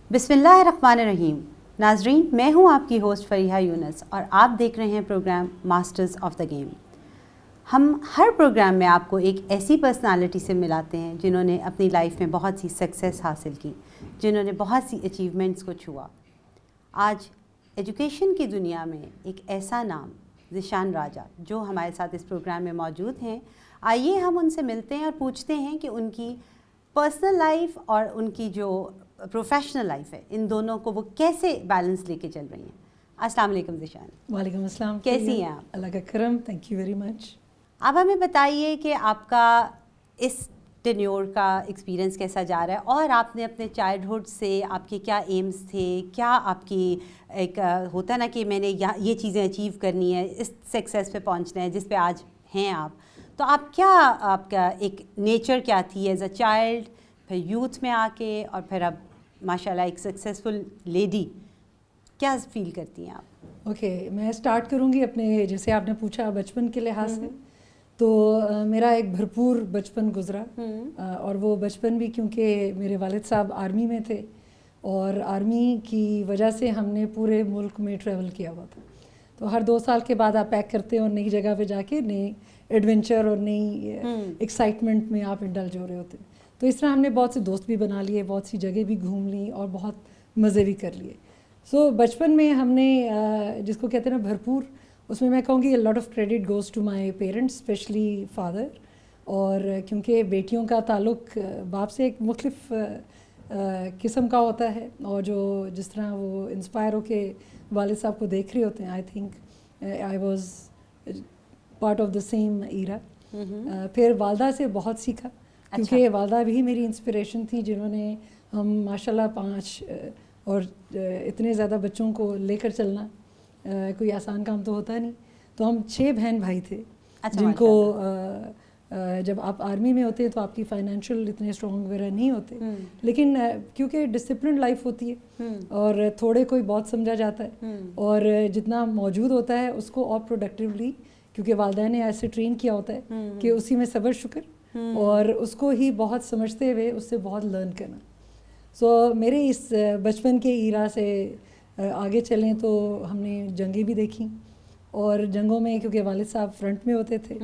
بسم اللہ الرحمن الرحیم. ناظرین، میں ہوں آپ کی ہوسٹ فریحہ یونس اور آپ دیکھ رہے ہیں programme masters of the game. ہم ہر پروگرام میں آپ کو ایک ایسی پرسنالٹی سے ملاتے ہیں جنہوں نے اپنی لائف میں بہت سی سکسیس حاصل کی، جنہوں نے بہت سی اچیومنٹس کو چھوا. آج ایجوکیشن کی دنیا میں ایک ایسا نام ذیشان راجہ جو ہمارے ساتھ اس پروگرام میں موجود ہیں. آئیے ہم ان سے ملتے ہیں اور پوچھتے ہیں کہ ان کی پرسنل لائف اور ان کی جو پروفیشنل لائف ہے، ان دونوں کو وہ کیسے بیلنس لے کے چل رہی ہیں. السلام علیکم ذیشان. وعلیکم السلام. کیسی ہیں آپ؟ اللہ کا کرم. Thank you very much. آپ ہمیں بتائیے کہ آپ کا اس ٹینیور کا ایکسپیرینس کیسا جا رہا ہے اور آپ نے اپنے چائلڈہڈ سے آپ کے کیا ایمز تھے، کیا آپ کی ایک ہوتا ہے نا کہ میں نے یہ چیزیں اچیو کرنی ہے، اس سکسیس پہ پہنچنا ہے جس پہ آج ہیں آپ. تو آپ کا ایک نیچر کیا تھی ایز اے چائلڈ، پھر یوتھ میں آ کے اور پھر اب ماشاء اللہ ایک سکسیزفل لیڈی، کیا فیل کرتی ہیں آپ؟ اوکے، میں اسٹارٹ کروں گی اپنے، جیسے آپ نے پوچھا بچپن کے لحاظ سے. تو میرا ایک بھرپور بچپن گزرا، اور وہ بچپن بھی کیونکہ میرے والد صاحب آرمی میں تھے اور آرمی کی وجہ سے ہم نے پورے ملک میں ٹریول کیا ہوا تھا. تو ہر 2 سال کے بعد آپ پیک کرتے ہیں اور نئی جگہ پہ جا کے نئے ایڈونچر اور نئی ایکسائٹمنٹ میں آپ انڈلج ہو رہے ہوتے ہیں. تو اس طرح ہم نے بہت سے دوست بھی بنا لیے، بہت سی جگہ بھی گھوم لی اور بہت مزے بھی کر لیے. سو بچپن میں ہم نے جس کو کہتے ہیں نا بھرپور، اس میں کہوں گی lot of credit goes to my parents, especially father. اور کیونکہ بیٹیوں کا تعلق باپ سے ایک مختلف قسم کا ہوتا ہے، اور جس طرح وہ انسپائر ہو کے والد صاحب کو دیکھ رہے ہوتے ہیں، I think I was part of the same era. پھر والدہ سے بہت سیکھا، کیونکہ والدہ بھی میری انسپریشن تھی، جنہوں نے ہم ماشاء اللہ 5 اور اتنے زیادہ بچوں کو لے کر چلنا کوئی آسان کام تو ہوتا نہیں. تو ہم 6 بہن بھائی تھے، جن کو جب آپ آرمی میں ہوتے ہیں تو آپ کی فائنینشیل اتنے اسٹرانگ وغیرہ نہیں ہوتے، لیکن کیونکہ ڈسپلن لائف ہوتی ہے اور تھوڑے کوئی بہت سمجھا جاتا ہے، اور جتنا موجود ہوتا ہے اس کو اور پروڈکٹیولی، کیونکہ والدین نے ایسے ٹرین کیا ہوتا ہے کہ اسی میں صبر شکر اور اس کو ہی بہت سمجھتے ہوئے اس سے بہت لرن کرنا. سو میرے اس بچپن کے ایرا سے آگے چلیں تو ہم نے جنگیں بھی دیکھیں، اور جنگوں میں کیونکہ والد صاحب فرنٹ میں ہوتے تھے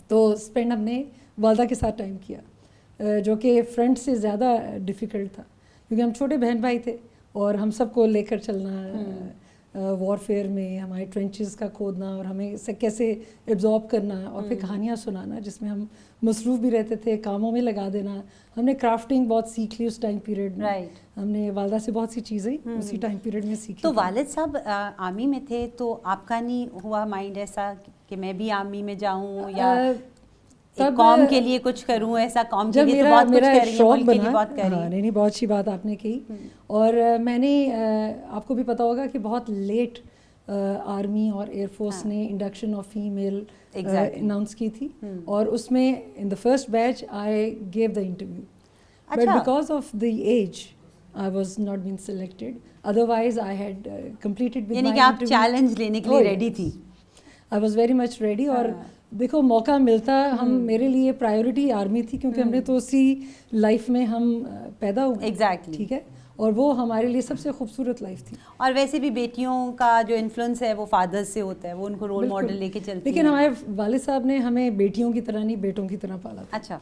تو اسپینڈ ہم نے والدہ کے ساتھ ٹائم کیا، جو کہ فرنٹ سے زیادہ ڈیفیکلٹ تھا، کیونکہ ہم چھوٹے بہن بھائی تھے اور ہم سب کو لے کر چلنا وار فیئر میں، ہمارے ٹرینچز کا کھودنا اور ہمیں کیسے ایبزارب کرنا، اور پھر کہانیاں سنانا جس میں ہم مصروف بھی رہتے تھے، کاموں میں لگا دینا. ہم نے کرافٹنگ بہت سیکھ لی اس ٹائم پیریڈ میں. ہم نے والدہ سے بہت سی چیزیں اسی ٹائم پیریڈ میں سیکھی. تو والد صاحب آرمی میں تھے تو آپ کا نہیں ہوا مائنڈ ایسا کہ میں بھی آرمی میں؟ جاؤں یا قوم کے لیے کچھ کروں، ایسا قوم کے لیے تو بہت کچھ کر رہی ہیں، ملک کے لیے بہت کر رہی ہیں. نہیں، بہت اچھی بات آپ نے کہی. اور میں نے، آپ کو بھی پتا ہوگا کہ بہت لیٹ آرمی اور ایئر فورس نے انڈکشن آف فیمیل اناؤنس کی تھی، اور اس میں in the first batch I gave the interview, but because of the age I was not being selected. Otherwise, I had completed with my interview. یعنی کہ آپ challenge لینے کے لیے ریڈی تھی؟ I was very much ready. اور دیکھو موقع ملتا، میرے لیے پرائیورٹی آرمی تھی، کیونکہ ہم نے تو اسی لائف میں ہم پیدا ہوئے. ایگزیکٹلی. ٹھیک ہے، اور وہ ہمارے لیے سب سے خوبصورت لائف تھی. اور ویسے بھی بیٹیوں کا جو انفلوئنس ہے وہ فادر سے ہوتا ہے، وہ ان کو رول ماڈل لے کے چلتی ہیں. لیکن ہمارے والد صاحب نے ہمیں بیٹیوں کی طرح نہیں، بیٹوں کی طرح پالا تھا. اچھا.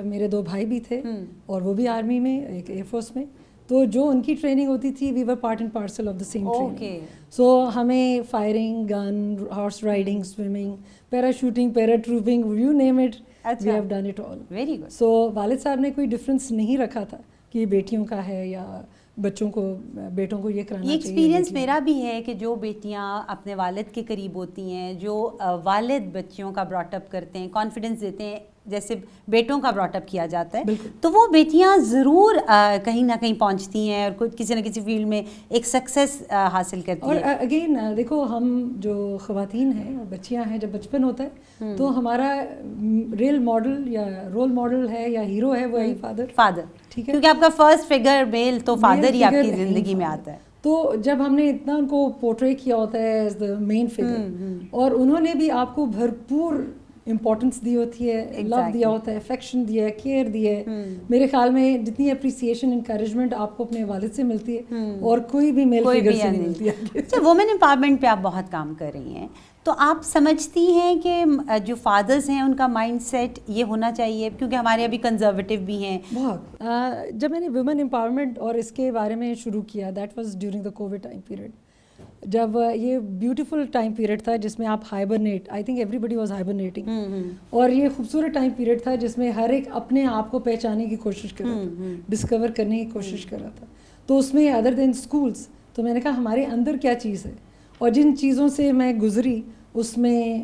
میرے 2 بھائی بھی تھے اور وہ بھی آرمی میں، ایک ایئر فورس میں. تو جو ان کی ٹریننگ ہوتی تھی، we were part and parcel of the same training. So ہمیں firing, gun, horse riding, swimming, parachuting, paratrooping, you name it, we have done it all. Very good. So والد صاحب نے کوئی difference نہیں رکھا تھا کہ یہ بیٹیوں کا ہے یا بچوں کو، بیٹوں کو یہ کرانا چاہیے. یہ ایکسپیرینس میرا بھی ہے کہ جو بیٹیاں اپنے والد کے قریب ہوتی ہیں، جو والد بچیوں کا براٹ اپ کرتے ہیں، کانفیڈنس دیتے ہیں جیسے بیٹوں کا براٹ اپ کیا جاتا ہے، تو وہ بیٹیاں ضرور کہیں نہ کہیں پہنچتی ہیں اور کسی نہ کسی فیلڈ میں ایک سکسیس حاصل کرتی ہیں. اور اگین دیکھو، ہم جو خواتین ہیں، بچیاں ہیں، جب بچپن ہوتا ہے تو ہمارا ریل ماڈل یا رول ماڈل ہے یا ہیرو ہے وہ ہے فادر. ٹھیک ہے، کیونکہ آپ کا فرسٹ فگر میل تو فادر ہی آپ کی زندگی میں آتا ہے. تو جب ہم نے اتنا ان کو پورٹری کیا ہوتا ہے ایز دا مین فگر، اور انہوں نے بھی آپ کو بھرپور امپورٹنس دی ہوتی ہے, لو دیا ہوتا ہے, افیکشن دیا ہے, کیئر دیا ہے. میرے خیال میں جتنی اپریسیشن انکریجمنٹ آپ کو اپنے والد سے ملتی ہے اور کوئی بھی میل فگر سے نہیں ملتی ہے. اچھا, وومن امپاورمنٹ پہ آپ بہت کام کر رہی ہیں, تو آپ سمجھتی ہیں کہ جو فادرز ہیں ان کا مائنڈ سیٹ یہ ہونا چاہیے, کیونکہ ہمارے ابھی کنزرویٹو بھی ہیں بہت. جب میں نے ویمن امپاورمنٹ اور اس کے بارے میں شروع کیا, that was during the covid time period, جب یہ بیوٹیفل ٹائم پیریڈ تھا جس میں آپ hibernate, I think everybody was hibernating, اور یہ خوبصورت ٹائم پیریڈ تھا جس میں ہر ایک اپنے آپ کو پہچانے کی کوشش کر رہا تھا, ڈسکور کرنے کی کوشش کر رہا تھا. تو اس میں ادر دین اسکولس, تو میں نے کہا ہمارے اندر کیا چیز ہے, اور جن چیزوں سے میں گزری اس میں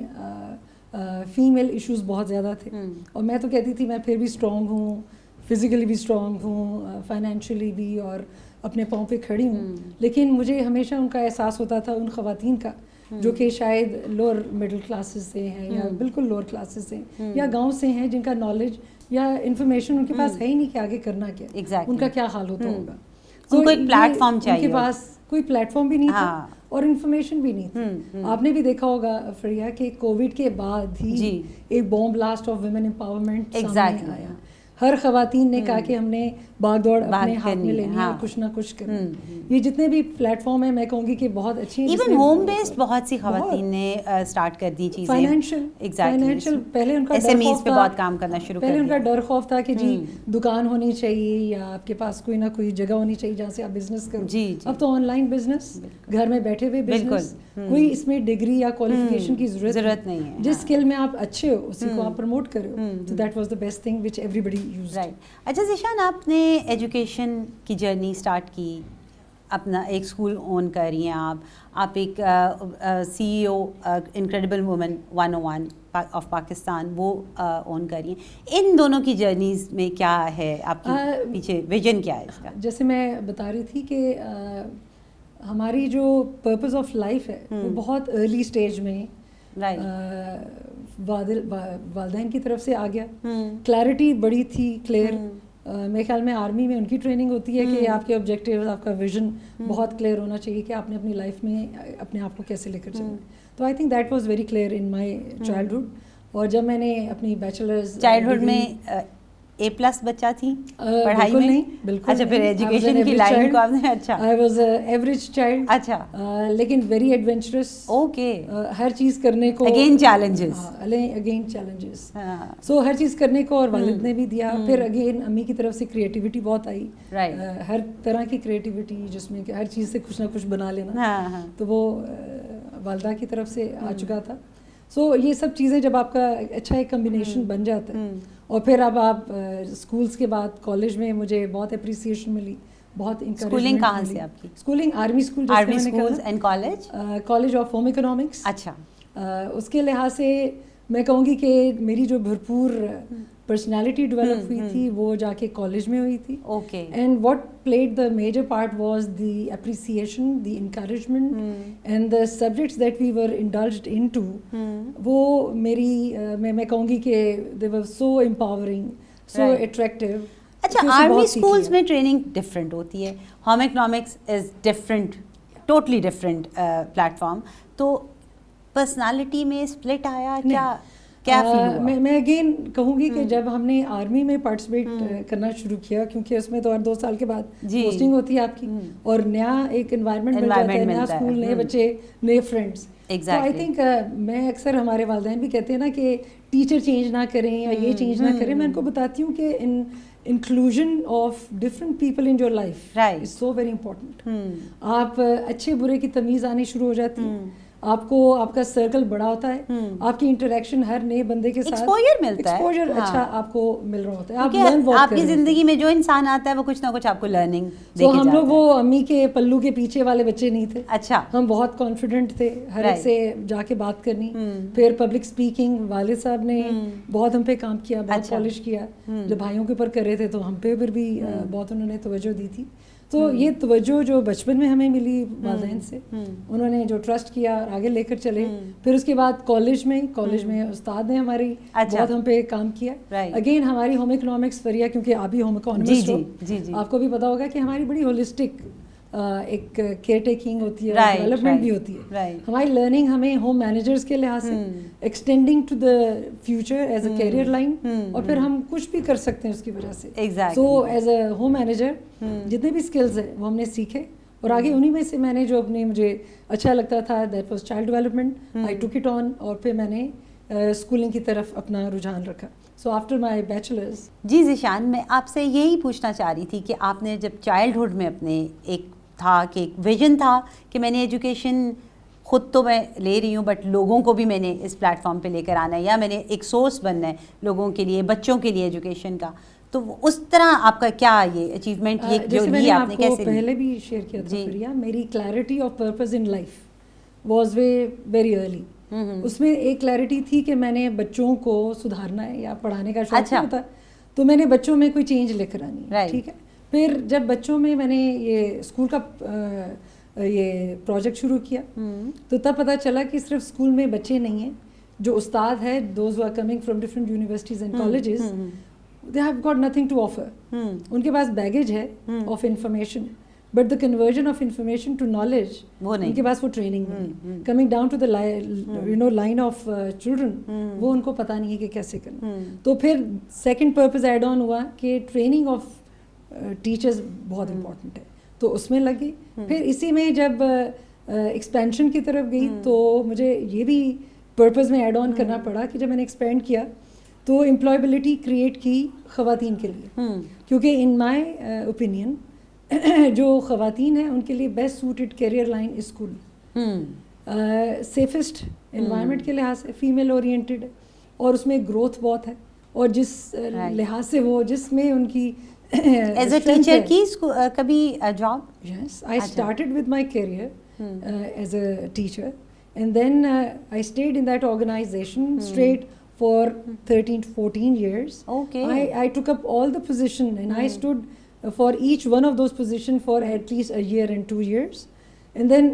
فیمیل ایشوز بہت زیادہ تھے. اور میں تو کہتی تھی میں پھر بھی اسٹرانگ ہوں, فزیکلی بھی اسٹرانگ ہوں, فائنینشلی بھی, اور اپنے پاؤں پہ کھڑی ہوں. لیکن مجھے ہمیشہ ان کا احساس ہوتا تھا ان خواتین کا جو کہ شاید لوور مڈل کلاسز سے ہیں یا بالکل لوور کلاسز سے یا گاؤں سے ہیں, جن کا نالج یا انفارمیشن ان کے پاس ہے ہی نہیں کہ آگے کرنا کیا, ان کا کیا حال ہوتا ہوگا. تو کوئی پلیٹ فارم چاہیے, ان کے پاس کوئی پلیٹ فارم بھی نہیں تھا اور انفارمیشن بھی نہیں تھی. آپ نے بھی دیکھا ہوگا فریہ کہ کووڈ کے بعد ہی ایک boom blast of women empowerment سامنے آیا. ہر خواتین نے کہا کہ ہم نے باغ دوڑ اپنے ہاتھ میں لینی ہے, کچھ نہ کچھ کرنا. یہ جتنے بھی پلیٹ فارم ہیں میں کہوں گی کہ بہت اچھی ہیں. ایون ہوم بیسڈ بہت سی خواتین نے اسٹارٹ کر دی چیزیں. فائنینشیل پہلے ان کا ایس ایم ایز پہ بہت کام کرنا شروع کر دیا. پہلے ان کا ڈر خوف تھا کہ جی دکان ہونی چاہیے یا آپ کے پاس کوئی نہ کوئی جگہ ہونی چاہیے جہاں سے آپ بزنس کرو. اب تو آن لائن بزنس, گھر میں بیٹھے ہوئے بزنس, کوئی اس میں ڈگری یا کوالیفیکیشن کی ضرورت نہیں ہے. جس اسکل میں آپ اچھے ہو اسی کو آپ پروموٹ کرو. تو that was the best thing which everybody used. اچھا ذیشان, آپ نے ایجوکیشن کی جرنی اسٹارٹ کی, اپنا ایک اسکول اون کر رہی ہیں آپ ایک سی ای او انکریڈیبل وومن 101 آف پاکستان وہ اون کر رہی ہیں. ان دونوں کی جرنیز میں کیا ہے آپ کی پیچھے ویژن کیا ہے اس کا؟ جیسے میں بتا رہی تھی کہ ہماری جو پرپز آف لائف ہے وہ بہت ارلی اسٹیج میں والدین کی طرف سے آ گیا. کلیئرٹی بڑی تھی, کلیئر. میرے خیال میں آرمی میں ان کی ٹریننگ ہوتی ہے کہ آپ کے آبجیکٹیو, آپ کا ویژن بہت کلیئر ہونا چاہیے کہ آپ نے اپنی لائف میں اپنے آپ کو کیسے لے کر چلنا. تو I think that was very clear in my childhood. اور جب میں نے اپنی بیچلرز چائلڈہڈ میں اے پلس بچہ تھی پڑھائی میں؟ نہیں, بالکل. اچھا, پھر ایجوکیشن کی لائن کو آپ نے. اچھا, آئی واز ایوریج چائلڈ. اچھا, لیکن ویری ایڈونچرس. اوکے. ہر چیز کرنے کو اگین چیلنجز. سو ہر چیز کرنے کو, اور والد نے بھی دیا. پھر اگین امی کی طرف سے کریٹیوٹی بہت آئی, ہر طرح کی کریٹیوٹی جس میں کہ ہر چیز سے کچھ نہ کچھ بنا لینا, تو وہ والدہ کی طرف سے آ چکا تھا. سو یہ سب چیزیں جب آپ کا اچھا ایک کمبینیشن بن جاتا ہے, اور پھر اب آپ اسکولس کے بعد کالج میں مجھے بہت اپریسیشن ملی, بہت انکریجمنٹ. اسکولنگ کہاں سے آپ کی؟ Schooling army school. Army school and college. College of home economics. اچھا. اس کے لحاظ سے میں کہوں گی کہ میری جو بھرپور پرسنالٹی ڈیولپ ہوئی تھی وہ جا کے کالج میں ہوئی تھی. Okay. And what played the major part was the appreciation, the encouragement and the subjects that we were indulged in to. وہ میری میں کہوں گی کہ they were so empowering, so attractive. اچھا, آرمی اسکولس میں ٹریننگ ڈفرینٹ ہوتی ہے, home economics is different, totally different platform. تو پرسنالٹی میں اسپلٹ آیا کیا فیل ہوا؟ میں اگین کہوں گی کہ جب ہم نے آرمی میں پارٹیسپیٹ کرنا شروع کیا, کیونکہ اس میں تو ہر 2 سال کے بعد پوسٹنگ ہوتی ہے آپ کی, اور نیا ایک انوائرمنٹ مل جاتا ہے, نیا اسکول, نئے بچے, نئے فرینڈس. تو آئی تھنک میں اکثر, ہمارے والدین بھی کہتے ہیں نا کہ ٹیچر چینج نہ کریں یا یہ چینج نہ کریں. میں ان کو بتاتی ہوں کہ inclusion of different people in your life is so very important. آپ اچھے برے کی تمیز آنی شروع ہو جاتی ہے, آپ کو آپ کا سرکل بڑا ہوتا ہے, آپ کی انٹریکشن ہر نئے بندے کے ساتھ ایکسپوجر ملتا ہے, ایکسپوجر اچھا آپ کو مل رہا ہوتا ہے. آپ کی زندگی میں جو انسان آتا ہے وہ کچھ نہ کچھ آپ کو لرننگ دے کے جاتا ہے. ہم لوگ وہ امی کے پلو کے پیچھے والے بچے نہیں تھے. اچھا, ہم بہت کانفیڈنٹ تھے, ہر ایک سے جا کے بات کرنی. پھر پبلک اسپیکنگ, والد صاحب نے بہت ہم پہ کام کیا, بہت پالش کیا. جب بھائیوں کے اوپر کر رہے تھے تو ہم پہ بھی بہت انہوں نے توجہ دی تھی. تو یہ توجہ جو بچپن میں ہمیں ملی والدین سے, انہوں نے جو ٹرسٹ کیا اور آگے لے کر چلے. پھر اس کے بعد کالج میں استاد نے ہماری بہت ہم پہ کام کیا. اگین ہماری ہوم اکنامکس فریہ, کیونکہ آپ بھی ہوم اکنامسٹ ہو, آپ کو بھی پتا ہوگا کہ ہماری بڑی ہولسٹک ایک کیئر ٹیکنگ ہوتی ہے, Right, ڈیولپمنٹ right, بھی ہوتی ہے. right. ہماری لرننگ ہمیں ہوم مینیجرس کے لحاظ سے extending to the future as a career line, اور پھر ہم کچھ بھی کر سکتے ہیں اس کی وجہ سے. So as a home manager جتنے بھی اسکلز ہیں وہ ہم نے سیکھے, اور آگے انہیں میں سے میں نے جو اپنے مجھے اچھا لگتا تھا that was child development, I took it on, اور پھر میں نے اسکولنگ کی طرف اپنا رجحان رکھا. So after my bachelors. جی ذیشان, میں آپ سے یہی پوچھنا چاہ رہی تھی کہ آپ نے جب چائلڈہڈ میں اپنے ایک تھا کہ ایک ویژن تھا کہ میں نے ایجوکیشن خود تو میں لے رہی ہوں بٹ لوگوں کو بھی میں نے اس پلیٹ فارم پہ لے کر آنا ہے, یا میں نے ایک سورس بننا ہے لوگوں کے لیے, بچوں کے لیے ایجوکیشن کا, تو اس طرح آپ کا کیا یہ اچیومنٹ یہ جو لی آپ نے کیسے؟ پہلے بھی شیئر کیا تھا فریہ, میری clarity of purpose in life was very early. اس میں ایک کلیئرٹی تھی کہ میں نے بچوں کو سدھارنا ہے یا پڑھانے کا شوق ہوتا, تو میں نے بچوں میں کوئی چینج لے کر آنی ہے. ٹھیک ہے, پھر جب بچوں میں نے یہ اسکول کا یہ پروجیکٹ شروع کیا تو تب پتہ چلا کہ صرف اسکول میں بچے نہیں ہیں جو استاد ہے, those who are coming from different universities and colleges, they have got nothing to offer. ان کے پاس بیگیج ہے of information, but the conversion of information to knowledge ان کے پاس وہ ٹریننگ نہیں ہے. Coming down to the line of children, وہ ان کو پتہ نہیں ہے کہ کیسے کرنا. تو پھر سیکنڈ پرپز ایڈ آن ہوا کہ ٹریننگ آف ٹیچرز بہت امپورٹنٹ ہے, تو اس میں لگی. پھر اسی میں جب ایکسپینشن کی طرف گئی تو مجھے یہ بھی پرپز میں ایڈ آن کرنا پڑا کہ جب میں نے ایکسپینڈ کیا تو امپلائبلٹی کریٹ کی خواتین کے لیے, کیونکہ ان مائی اوپینین جو خواتین ہیں ان کے لیے best suited career line school, safest environment کے لحاظ سے, فیمیل اورینٹیڈ, اور اس میں گروتھ بہت ہے, اور جس لحاظ سے وہ جس میں ان کی ایز اے ٹیچر کی کبھی job. Yes, I started with my career as a teacher, and then I stayed in that organisation straight for 13 to 14 years. Okay. I took up all the position and I stood for each one of those position for at least a year and 2 years. And then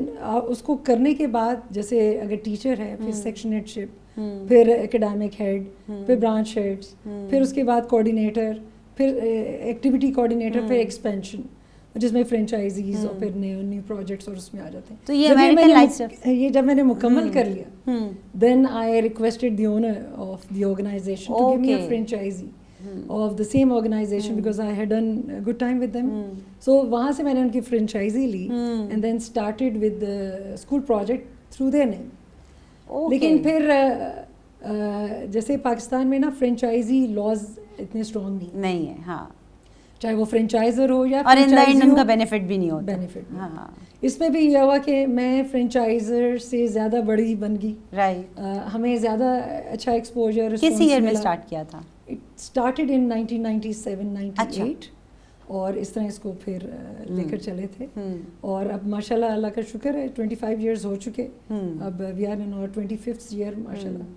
اس کو کرنے کے بعد جیسے اگر teacher ہے پھر section head شپ, پھر academic head, پھر برانچ ہیڈس, پھر اس کے بعد کوآرڈینیٹر, پھر ایکٹیویٹی کوآرڈینیٹر, پھر ایکسپینشن جس میں فرینچائزیز اور پھر نیو پروجیکٹس اور اس میں آ جاتے ہیں. تو یہ جب میں نے مکمل کر لیا, then I requested the owner of the organisation to give me a franchisee of the same organisation because I had done good time with them. So وہاں سے میں نے ان کی فرینچائزی لی and then started with school project through their name. لیکن پھر جیسے پاکستان میں نا فرینچائزی لاز اتنے اسٹرانگ نہیں ہے, ہاں, چاہے وہ فرینچائزر ہو یا اور ان کا بینیفٹ بھی نہیں ہوتا. بینیفٹ اس میں بھی یہ ہوا کہ میں فرینچائزر سے زیادہ بڑی بن گئی. رائٹ, ہمیں زیادہ اچھا ایکسپوجر. کس ایئر میں اسٹارٹ کیا تھا؟ اٹ اسٹارٹیڈ ان 1997-98, اور اس طرح اس کو پھر لے کر چلے تھے. اور اب ماشاء اللہ اللہ کا شکر ہے 25 ایئرز ہو چکے. اب وی آر ان اور 25th ایئر ماشاء اللہ.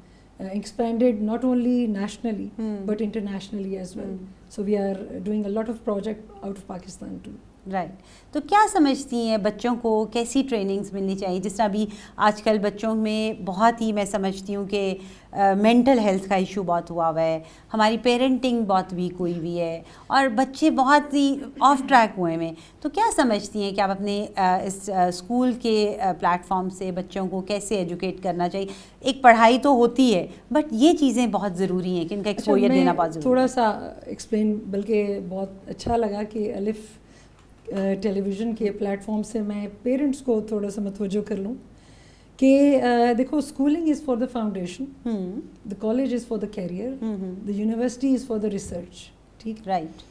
Expanded not only nationally but internationally as well. So we are doing a lot of project out of Pakistan too. Right. تو کیا سمجھتی ہیں بچوں کو کیسی ٹریننگز ملنی چاہیے؟ جس طرح ابھی آج کل بچوں میں بہت ہی میں سمجھتی ہوں کہ مینٹل ہیلتھ کا ایشو بہت ہوا ہوا ہے, ہماری پیرنٹنگ بہت ویک ہوئی ہوئی ہے, اور بچے بہت ہی آف ٹریک ہوئے ہیں. تو کیا سمجھتی ہیں کہ آپ اپنے اس اسکول کے پلیٹ فارم سے بچوں کو کیسے ایجوکیٹ کرنا چاہیے؟ ایک پڑھائی تو ہوتی ہے بٹ یہ چیزیں بہت ضروری ہیں کہ ان کا ایکسپوجر دینا بہت ضروری ہے. تھوڑا سا ایکسپلین, بلکہ بہت اچھا لگا کہ الف ٹیلی ویژن کے پلیٹ فارم سے میں پیرنٹس کو تھوڑا سا متوجہ کر لوں کہ دیکھو schooling is for the foundation, the college is for the career, the university is for the research. ٹھیک, رائٹ.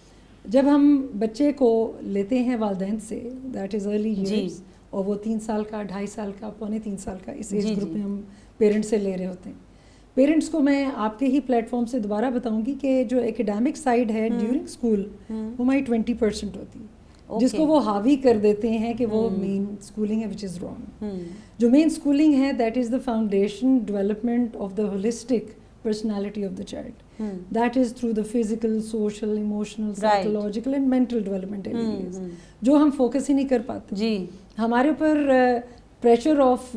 جب ہم بچے کو لیتے ہیں والدین سے, دیٹ از ارلی ایئرز, اور وہ 3 سال کا, 2.5 سال کا, 3.25 سال کا, اس ایج گروپ میں ہم پیرنٹس سے لے رہے ہوتے ہیں. پیرنٹس کو میں آپ کے ہی پلیٹ فارم سے دوبارہ بتاؤں گی کہ جو ایکیڈیمک سائڈ ہے ڈیورنگ اسکول وہ ہماری 20% ہوتی ہے, جس کو وہ حاوی کر دیتے ہیں کہ وہ مین اسکولنگ ہے, وچ از رانگ. جو مین اسکولنگ ہے that is the foundation development of the holistic personality of the child. That is through the physical, social, emotional, psychological and mental development areas. جو ہم فوکس ہی نہیں کر پاتے. جی, ہمارے اوپر pressure of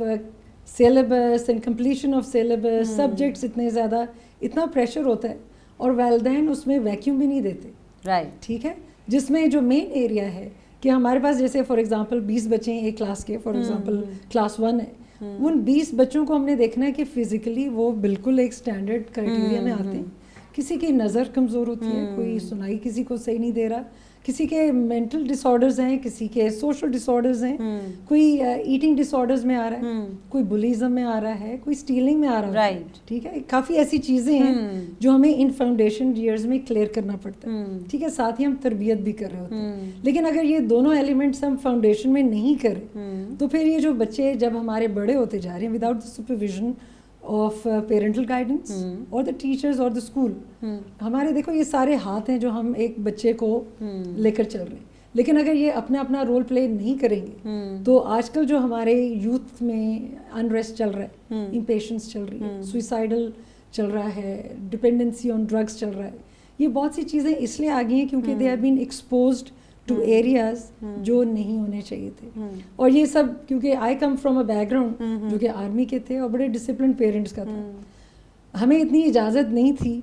syllabus and completion of syllabus, subjects اتنے زیادہ, اتنا پریشر ہوتا ہے, اور والدین اس میں ویکیوم بھی نہیں دیتے. رائٹ. ٹھیک ہے, جس میں جو مین ایریا ہے کہ ہمارے پاس جیسے فار ایگزامپل 20 بچے ہیں ایک کلاس کے, فار ایگزامپل کلاس 1 ہے, ان 20 بچوں کو ہم نے دیکھنا ہے کہ فزیکلی وہ بالکل ایک اسٹینڈرڈ کرائٹیریا میں آتے ہیں. کسی کی نظر کمزور ہوتی ہے, کوئی سنائی کسی کو صحیح نہیں دے رہا, کسی کے مینٹل ڈس آرڈرز ہیں, کسی کے سوشل ڈس آرڈرز ہیں, کوئی ایٹنگ ڈس آرڈرز میں آ رہا ہے, کوئی بلیزم میں آ رہا ہے, کوئی اسٹیلنگ میں آ رہا ہے. ٹھیک ہے, کافی ایسی چیزیں ہیں جو ہمیں ان فاؤنڈیشن ایئرز میں کلیئر کرنا پڑتا ہے. ٹھیک ہے, ساتھ ہی ہم تربیت بھی کر رہے ہوتے ہیں, لیکن اگر یہ دونوں ایلیمنٹس ہم فاؤنڈیشن میں نہیں کریں تو پھر یہ جو بچے جب ہمارے بڑے ہوتے جا رہے ہیں without the supervision of parental guidance اور دا ٹیچرز اور دا اسکول, ہمارے دیکھو یہ سارے ہاتھ ہیں جو ہم ایک بچے کو لے کر چل رہے ہیں. لیکن اگر یہ اپنا اپنا رول پلے نہیں کریں گے تو آج کل جو ہمارے یوتھ میں انریسٹ چل رہا ہے, امپیشنس چل رہی ہے, سوئسائڈل چل رہا ہے, ڈپینڈنسی آن ڈرگس چل رہا ہے, یہ بہت سی چیزیں اس لیے آ گئی ہیں کیونکہ they have been exposed to areas جو نہیں ہونے چاہیے تھے. اور یہ سب کیونکہ I come from a background جو کہ آرمی کے تھے اور بڑے ڈسپلن پیرنٹس کا تھا, ہمیں اتنی اجازت نہیں تھی,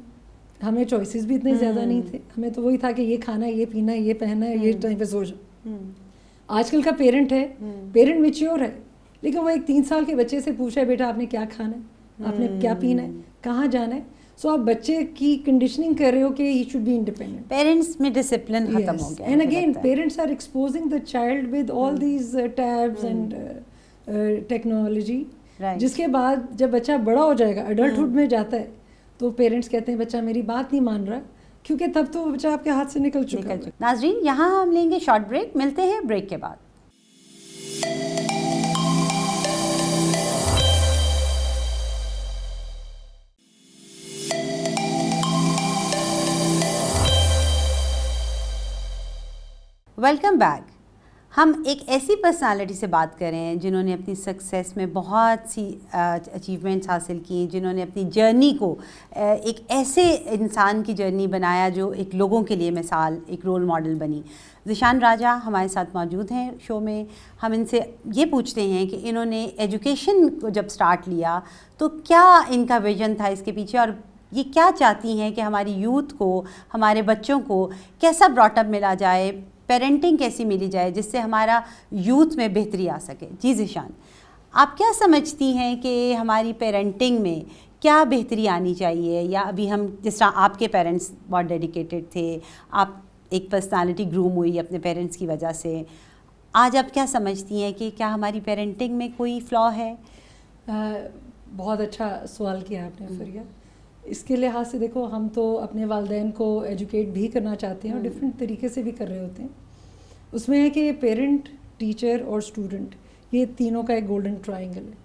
ہمیں چوائسیز بھی اتنے زیادہ نہیں تھے, ہمیں تو وہی تھا کہ یہ کھانا ہے, یہ پینا ہے, یہ پہننا ہے, یہ ٹائم پہ سو جاؤ. آج کل کا پیرنٹ ہے, پیرنٹ میچیور ہے, لیکن وہ ایک 3 سال کے بچے سے پوچھا ہے بیٹا آپ نے کیا کھانا ہے, آپ نے کیا پینا ہے, کہاں جانا ہے. سو آپ بچے کی کنڈیشننگ کر رہے ہو کہ he should be independent. Parents میں ڈسپلن ختم ہو گیا. And again parents are exposing the child with all these tabs and technology, جس کے بعد جب بچہ بڑا ہو جائے گا, ایڈلٹہڈ میں جاتا ہے, تو پیرنٹس کہتے ہیں بچہ میری بات نہیں مان رہا, کیونکہ تب تو بچہ آپ کے ہاتھ سے نکل چکا ہے. ناظرین, یہاں ہم لیں گے شارٹ بریک, ملتے ہیں بریک کے بعد. Welcome back. ہم ایک ایسی پرسنالٹی سے بات کر رہے ہیں جنہوں نے اپنی سکسیس میں بہت سی اچیومنٹس حاصل کی, جنہوں نے اپنی جرنی کو ایک ایسے انسان کی جرنی بنایا جو ایک لوگوں کے لیے مثال, ایک رول ماڈل بنی. ذیشان راجہ ہمارے ساتھ موجود ہیں شو میں. ہم ان سے یہ پوچھتے ہیں کہ انہوں نے ایجوکیشن کو جب سٹارٹ لیا تو کیا ان کا ویژن تھا اس کے پیچھے, اور یہ کیا چاہتی ہیں کہ ہماری یوتھ کو, ہمارے بچوں کو کیسا براٹ اپ ملا جائے, پیرنٹنگ کیسی ملی جائے جس سے ہمارا یوتھ میں بہتری آ سکے. جی ذیشان, آپ کیا سمجھتی ہیں کہ ہماری پیرنٹنگ میں کیا بہتری آنی چاہیے, یا ابھی ہم جس طرح آپ کے پیرنٹس بہت ڈیڈیکیٹڈ تھے, آپ ایک پرسنالٹی گروم ہوئی اپنے پیرنٹس کی وجہ سے, آج آپ کیا سمجھتی ہیں کہ کیا ہماری پیرنٹنگ میں کوئی فلا ہے؟ بہت اچھا سوال کیا آپ نے فریہ. اس کے لحاظ سے دیکھو, ہم تو اپنے والدین کو ایجوکیٹ بھی کرنا چاہتے ہیں اور ڈفرینٹ طریقے سے بھی کر رہے ہوتے ہیں. اس میں ہے کہ پیرنٹ, ٹیچر اور اسٹوڈنٹ, یہ تینوں کا ایک گولڈن ٹرائنگل ہے.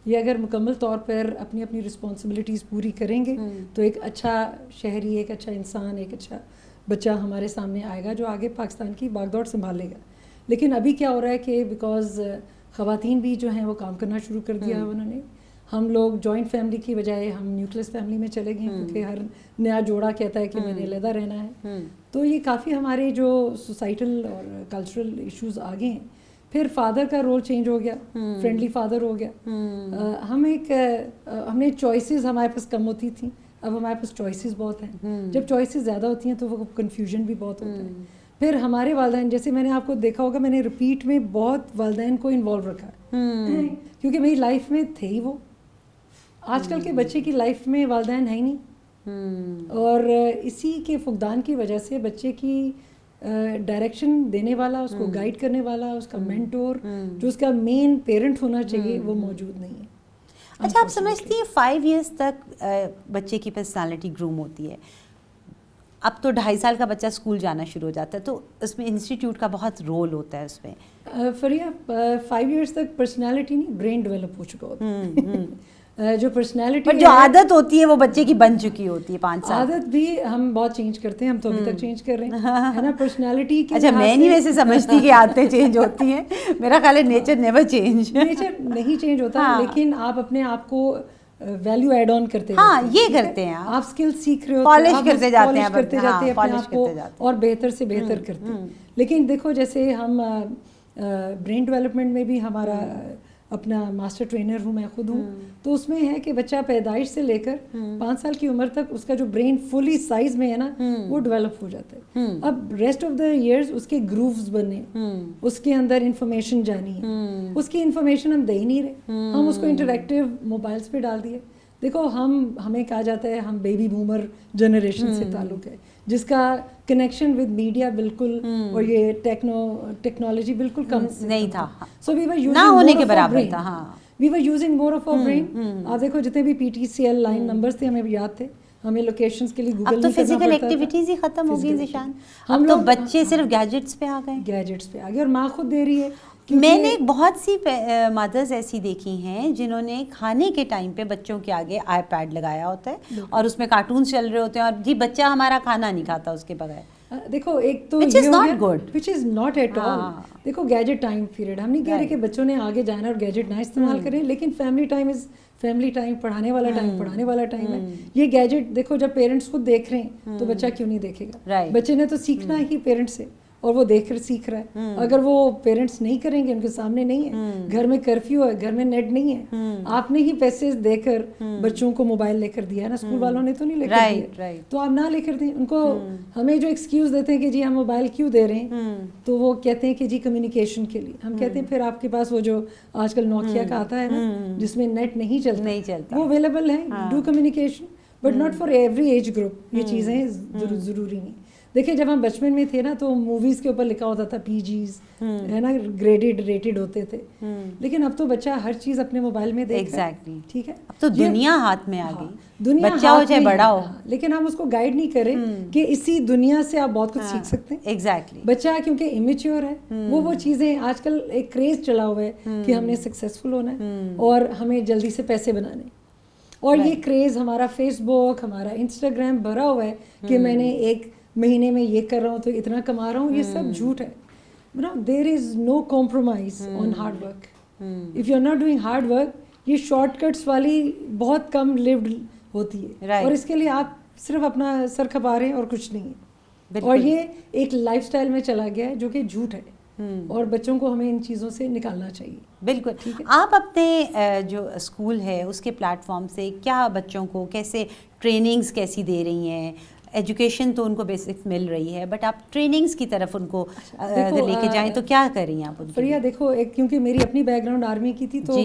یہ اگر مکمل طور پر اپنی اپنی رسپانسبلٹیز پوری کریں گے تو ایک اچھا شہری, ایک اچھا انسان, ایک اچھا بچہ ہمارے سامنے آئے گا جو آگے پاکستان کی باغ دوڑ سنبھالے گا. لیکن ابھی کیا ہو رہا ہے کہ بیکاز خواتین بھی جو ہیں وہ کام کرنا شروع کر دیا ہے انہوں نے, ہم لوگ جوائنٹ فیملی کی بجائے ہم نیوکلس فیملی میں چلے گئے کیونکہ ہر نیا جوڑا کہتا ہے کہ میں نے علیحدہ رہنا ہے. تو یہ کافی ہمارے جو سوسائٹل اور کلچرل ایشوز آ گئے ہیں. پھر فادر کا رول چینج ہو گیا, فرینڈلی فادر ہو گیا. ہم نے چوائسیز ہمارے پاس کم ہوتی تھیں, اب ہمارے پاس چوائسیز بہت ہیں. جب چوائسیز زیادہ ہوتی ہیں تو وہ کنفیوژن بھی بہت ہوتا ہے. پھر ہمارے والدین, جیسے میں نے آپ کو دیکھا ہوگا, میں نے ریپیٹ میں بہت والدین کو انوالو رکھا کیونکہ میری لائف میں تھے ہی وہ. آج کل کے بچے کی لائف میں والدین ہے ہی نہیں, اور اسی کے فقدان کی وجہ سے بچے کی ڈائریکشن دینے والا, اس کو گائیڈ کرنے والا, اس کا مینٹور, جو اس کا مین پیرنٹ ہونا چاہیے, وہ موجود نہیں ہے. اچھا, آپ سمجھتی ہیں 5 ایئرس تک بچے کی پرسنالٹی گروم ہوتی ہے؟ اب تو 2.5 سال کا بچہ اسکول جانا شروع ہو جاتا ہے, تو اس میں انسٹیٹیوٹ کا بہت رول ہوتا ہے. اس میں فریہ 5 ایئرس تک پرسنالٹی نہیں, برین ڈیولپ ہو چکا ہوتا ہے. جو پرسنالٹی, جو عادت ہوتی ہے وہ بچے کی بن چکی ہوتی ہے. 5 سال عادت بھی ہم بہت چینج کرتے ہیں, ہم تو ابھی تک چینج کر رہے ہیں, ہے نا. پرسنالٹی کی, اچھا, میں نہیں ویسے سمجھتی کہ عادتیں چینج ہوتی ہیں, میرا خیال ہے نیچر نیور چینج. نیچر نہیں چینج ہوتا, لیکن آپ اپنے آپ کو ویلیو ایڈ آن کرتے, ہاں یہ کرتے ہیں, آپ اسکل سیکھ رہے ہوتے ہیں, پالش کرتے جاتے ہیں, کرتے جاتے ہیں اپنے آپ کو, اور بہتر سے بہتر کرتے ہیں. لیکن دیکھو, جیسے ہم برین ڈیولپمنٹ میں بھی ہمارا اپنا ماسٹر ٹرینر ہوں میں خود ہوں, تو اس میں ہے کہ بچہ پیدائش سے لے کر 5 سال کی عمر تک اس کا جو برین فلی سائز میں ہے نا وہ ڈیولپ ہو جاتا ہے. اب ریسٹ آف دا ایئرز اس کے گرووز بنے, اس کے اندر انفارمیشن جانی ہے, اس کی انفارمیشن ہم دے ہی نہیں رہے, ہم اس کو انٹریکٹیو موبائلس پہ ڈال دیے. دیکھو ہمیں کہا جاتا ہے ہم بیبی بومر جنریشن سے تعلق ہے جس کا کنیکشن ود میڈیا بالکل اور یہ ٹیکنالوجی بالکل کم نہیں تھا, سو وی ور نہ ہونے کے برابر تھا. ہاں we were using more of our brain. آپ دیکھو جتنے بھی PTCL لائن نمبرز تھے ہمیں یاد تھے, ہمیں لوکیشنز کے لیے گوگل اب تو فزیکل ایکٹیویٹیز ہی ختم ہو گئی ذیشان, اب تو بچے صرف گیجٹس پہ آ گئے اور ماں خود دے رہی ہے. میں نے بہت سی مدرز ایسی دیکھی ہیں جنہوں نے کھانے کے ٹائم پہ بچوں کے آگے آئی پیڈ لگایا ہوتا ہے اور اس میں کارٹونز چل رہے ہوتے ہیں, اور جی بچہ ہمارا کھانا نہیں کھاتا اس کے بغیر. دیکھو ایک تو which is not good, which is not at all. دیکھو گیجٹ ٹائم پیریڈ, ہم نہیں کہہ رہے کہ بچوں نے آگے جانا اور گیجٹ نہ استعمال کریں, لیکن family time is family time, پڑھانے والا ٹائم ہے. یہ گیجٹ دیکھو جب پیرنٹس خود دیکھ رہے ہیں تو بچہ کیوں نہیں دیکھے گا؟ بچے نے تو سیکھنا ہی پیرنٹس سے, اور وہ دیکھ کر سیکھ رہا ہے. اگر وہ پیرنٹس نہیں کریں گے, ان کے سامنے نہیں ہے, گھر میں کرفیو ہے, گھر میں نیٹ نہیں ہے, آپ نے ہی پیسے دے کر بچوں کو موبائل لے کر دیا ہے نا, اسکول والوں نے تو نہیں لے کر دیا, تو آپ نہ لے کر دیں ان کو. ہمیں جو ایکسکیوز دیتے ہیں کہ جی ہم موبائل کیوں دے رہے ہیں, تو وہ کہتے ہیں کہ جی کمیونیکیشن کے لیے. ہم کہتے ہیں پھر آپ کے پاس وہ جو آج کل نوکیا کا آتا ہے نا جس میں نیٹ نہیں چلتا, وہ اویلیبل ہے, do communication, but not for every age group. یہ چیزیں ضروری نہیں. دیکھیں جب ہم بچپن میں تھے نا تو موویز کے اوپر لکھا ہوتا تھا PGs ہے نا, گریڈڈ ریٹڈ ہوتے تھے, لیکن اب تو بچہ ہر چیز اپنے موبائل میں دیکھتا ہے. ٹھیک ہے, اب تو دنیا ہاتھ میں آ گئی, دنیا بچہ ہو چاہے بڑا ہو, لیکن ہم اس کو گائیڈ نہیں کریں کہ اسی دنیا سے آپ بہت کچھ سیکھ سکتے ہیں. ایگزیکٹلی. بچہ کیونکہ امیچیور ہے, وہ چیزیں آج کل ایک کریز چلا ہوا ہے کہ ہم نے سکسیزفل ہونا ہے اور ہمیں جلدی سے پیسے بنانے, اور یہ کریز ہمارا فیس بک, ہمارا انسٹاگرام بھرا ہوا ہے کہ میں نے ایک مہینے میں یہ کر رہا ہوں تو اتنا کما رہا ہوں. یہ سب جھوٹ ہے. There is no compromise on hard work. If you are not doing hard work, یہ شارٹ کٹس والی بہت کم لیوڈ ہوتی ہے, اور اس کے لیے آپ صرف اپنا سر کھپا رہے ہیں اور کچھ نہیں ہے. اور یہ ایک لائف اسٹائل میں چلا گیا ہے جو کہ جھوٹ ہے, اور بچوں کو ہمیں ان چیزوں سے نکالنا چاہیے. بالکل. آپ اپنے جو اسکول ہے اس کے پلیٹ فارم سے کیا بچوں کو کیسے ٹریننگز کیسی دے رہی ہیں؟ ایجوکیشن تو ان کو بیسک مل رہی ہے, بٹ آپ ٹریننگز کی طرف ان کو اگر لے کے جائیں تو کیا کر رہی ہیں آپ؟ فریہ دیکھو, ایک کیونکہ میری اپنی بیک گراؤنڈ آرمی کی تھی تو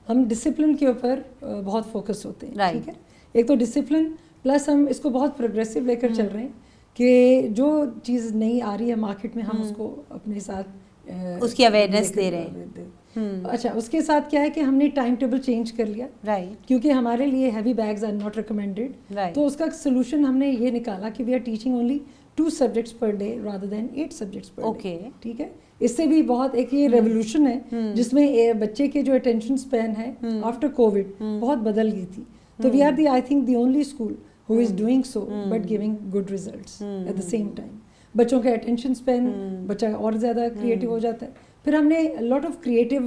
ہم ڈسپلن کے اوپر بہت فوکس ہوتے ہیں. ٹھیک ہے, ایک تو ڈسپلن پلس ہم اس کو بہت پروگریسو لے کر چل رہے ہیں کہ جو چیز نہیں آ رہی ہے مارکیٹ میں ہم اس کو اپنے ساتھ اس کی اویئرنیس دے رہے ہیں. اچھا, اس کے ساتھ کیا ہے کہ ہم نے ٹائم ٹیبل چینج کر لیا, کیونکہ ہمارے لیے heavy bags are not recommended. تو اس کا سولوشن ہم نے یہ نکالا کہ we are teaching only 2 subjects per day rather than 8 subjects per day. ٹھیک ہے, اس سے بھی بہت ایک یہ ریولیوشن ہے جس میں بچے کے جو اٹینشن اسپین ہے آفٹر کووڈ بہت بدل گئی تھی. تو we are the I think the only school who is doing so but giving good results at the same time. بچوں کا اٹینشن اسپین, بچہ اور زیادہ کریٹو ہو جاتا ہے. پھر ہم نے لاٹ آف کریٹو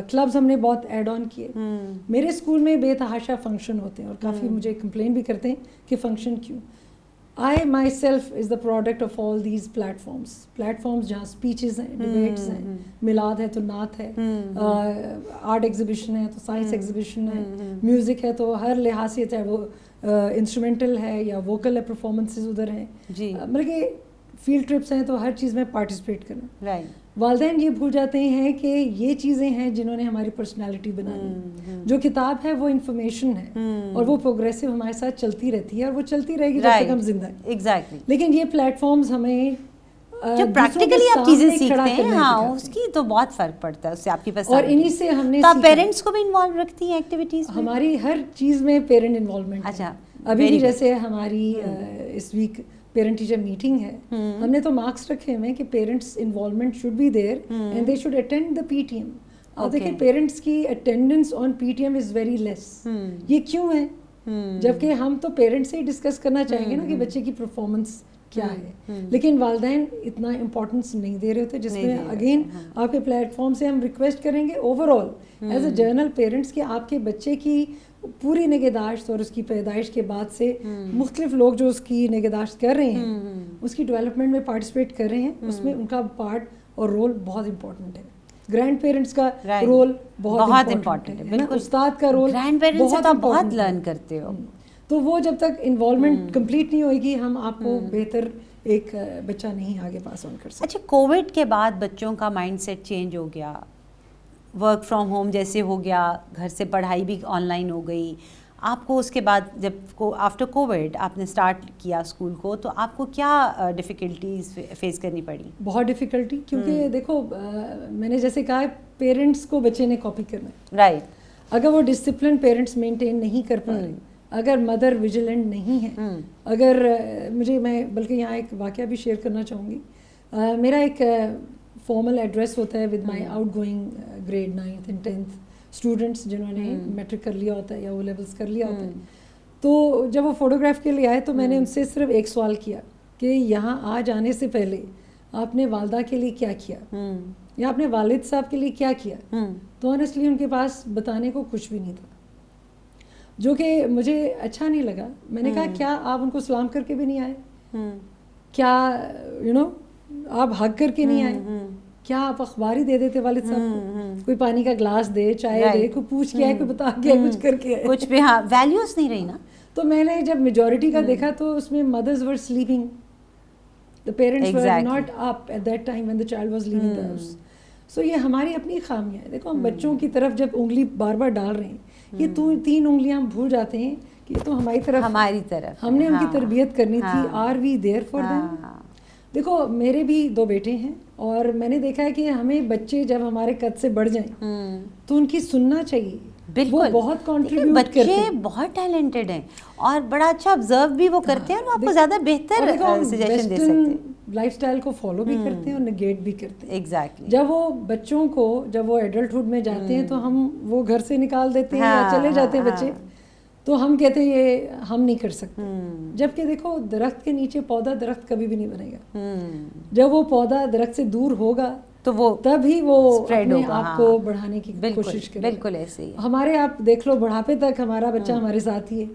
کلبز ہم نے بہت ایڈ آن کیے. میرے اسکول میں بے تحاشا فنکشن ہوتے ہیں, اور کافی مجھے کمپلین بھی کرتے ہیں کہ فنکشن کیوں. I myself is the product of all these platforms جہاں اسپیچز ہیں, ڈبیٹس ہیں, میلاد ہے تو نعت ہے, آرٹ ایگزیبیشن ہے تو سائنس ایگزیبیشن ہے, میوزک ہے تو ہر لحاظ سے, چاہے وہ انسٹرومینٹل ہے یا ووکل ہے, پرفارمنسز ادھر ہیں, مطلب کہ فیلڈ ٹرپس ہیں, تو ہر چیز میں پارٹیسپیٹ کرنا. والدین یہ بھول جاتے ہیں کہ یہ چیزیں ہیں جنہوں نے ہماری پرسنالٹی بنانی. جو کتاب ہے وہ انفارمیشن ہے, اور وہ پروگریسو ہمارے ساتھ چلتی رہتی ہے, اور وہ چلتی رہے گی جب تک ہم زندہ ہیں. ایگزیکٹلی. لیکن یہ پلیٹ فارمز ہمیں جو پریکٹیکلی آپ چیزیں سیکھتے ہیں, ہاں اس کی تو بہت فرق پڑتا ہے, اس سے آپ کی اور انہی سے ہم نے پیرنٹس کو بھی انوالو رکھتی ہیں ایکٹیویٹیز میں. ہماری ہر چیز میں پیرنٹ انوالومنٹ. اچھا, ابھی بھی جیسے ہماری اس ویک پیرنٹ ٹیچر میٹنگ ہے, ہم نے تو مارکس رکھے ہوئے کہ parents involvement should be there and they should attend the PTM. اب دیکھیں پیرنٹس کی attendance on PTM is very less. یہ کیوں ہے؟ جبکہ ہم تو پیرنٹس سے ہی ڈسکس کرنا چاہیں گے نا کہ بچے کی پرفارمنس کیا ہے, لیکن والدین اتنا امپورٹنس نہیں دے رہے ہوتے, جس میں اگین آپ کے پلیٹ فارم سے ہم ریکویسٹ کریں گے overall as a general parents کہ آپ کے بچے کی پوری نگہداشت اور اس کی پیدائش کے بعد سے مختلف لوگ جو اس کی نگہداشت کر رہے ہیں, اس کی ڈیولپمنٹ میں پارٹیسپیٹ کر رہے ہیں, اس میں ان کا پارٹ اور رول بہت امپورٹنٹ ہے. گرینڈ پیرنٹس کا رول بہت امپورٹنٹ ہے. بالکل, استاد کا رول گرینڈ پیرنٹس سے تو بہت لرن کرتے ہو. تو وہ جب تک انوالومنٹ کمپلیٹ نہیں ہوئے گی ہم آپ کو بہتر ایک بچہ نہیں آگے پاس آن کر سکتے. اچھا, کووڈ کے بعد بچوں کا مائنڈ سیٹ چینج ہو گیا, ورک فرام ہوم جیسے ہو گیا, گھر سے پڑھائی بھی آن لائن ہو گئی. آپ کو اس کے بعد جب آفٹر کووڈ آپ نے اسٹارٹ کیا اسکول کو, تو آپ کو کیا ڈیفیکلٹیز فیس کرنی پڑی؟ بہت ڈیفیکلٹی, کیونکہ دیکھو میں نے جیسے کہا پیرنٹس کو بچے نے کاپی کرنا ہے. رائٹ. اگر وہ ڈسپلن پیرنٹس مینٹین نہیں کر پا رہے, اگر مدر ویجیلنٹ نہیں ہے, اگر میں بلکہ یہاں ایک واقعہ بھی شیئر کرنا چاہوں گی. میرا ایک فارمل ایڈریس ہوتا ہے with my outgoing grade 9th and 10th students جنہوں نے میٹرک کر لیا ہوتا ہے یا او لیولس کر لیا ہوتا ہے. تو جب وہ فوٹوگراف کے لیے آئے تو میں نے ان سے صرف ایک سوال کیا کہ یہاں آج آنے سے پہلے آپ نے والدہ کے لیے کیا کیا یا آپ نے والد صاحب کے لیے کیا کیا. تو آنیسٹلی ان کے پاس بتانے کو کچھ بھی نہیں تھا, جو کہ مجھے اچھا نہیں لگا. میں نے کہا کیا آپ ان کو سلام کر کے بھی نہیں آئے, کیا آپ حق کر کے نہیں آئے, کیا آپ اخبار ہی دے دیتے والد صاحب کو, کوئی پانی کا گلاس دے, چائے دے, کوئی پوچھ کے آئے, کوئی بتا کے آئے, کچھ کر کے آئے, کچھ بھی. ہاں, ویلیوز نہیں رہی نا. تو میں نے جب میجورٹی کا دیکھا تو اس میں mothers were sleeping, the parents were not up at that time when the child was leaving the house. سو یہ ہماری اپنی خامیاں ہے. دیکھو ہم بچوں کی طرف جب انگلی بار بار ڈال رہے ہیں, یہ 3 انگلیاں ہم بھول جاتے ہیں کہ یہ تو ہماری طرف ہم نے ان کی تربیت کرنی تھی. Are we there for them. دیکھو میرے بھی 2 بیٹے ہیں اور میں نے دیکھا ہے کہ ہمیں بچے جب ہمارے قد سے بڑھ جائیں تو ان کی سننا چاہیے. بالکل, بہت کنٹریبیوٹ کرتے ہیں, بچے بہت ٹیلنٹڈ ہیں اور بڑا اچھا آبزرو بھی وہ کرتے ہیں, اور آپ کو زیادہ بہتر سجیشن دے سکتے ہیں. لائف سٹائل کو فالو بھی کرتے ہیں اور نگیٹ بھی کرتے ہیں. ایگزیکٹلی. جب وہ بچوں کو جب وہ ایڈلٹہڈ میں جاتے ہیں تو ہم وہ گھر سے نکال دیتے ہیں یا چلے جاتے ہیں بچے, تو ہم کہتے ہیں یہ ہم نہیں کر سکتے. جبکہ دیکھو درخت کے نیچے پودا درخت کبھی بھی نہیں بنے گا. جب وہ پودا درخت سے دور ہوگا تو وہ تب ہی وہ اپنے آپ کو بڑھانے کی کوشش کرے. بالکل ایسے ہی ہمارے آپ دیکھ لو بڑھاپے تک ہمارا بچہ ہمارے ساتھ ہی ہے.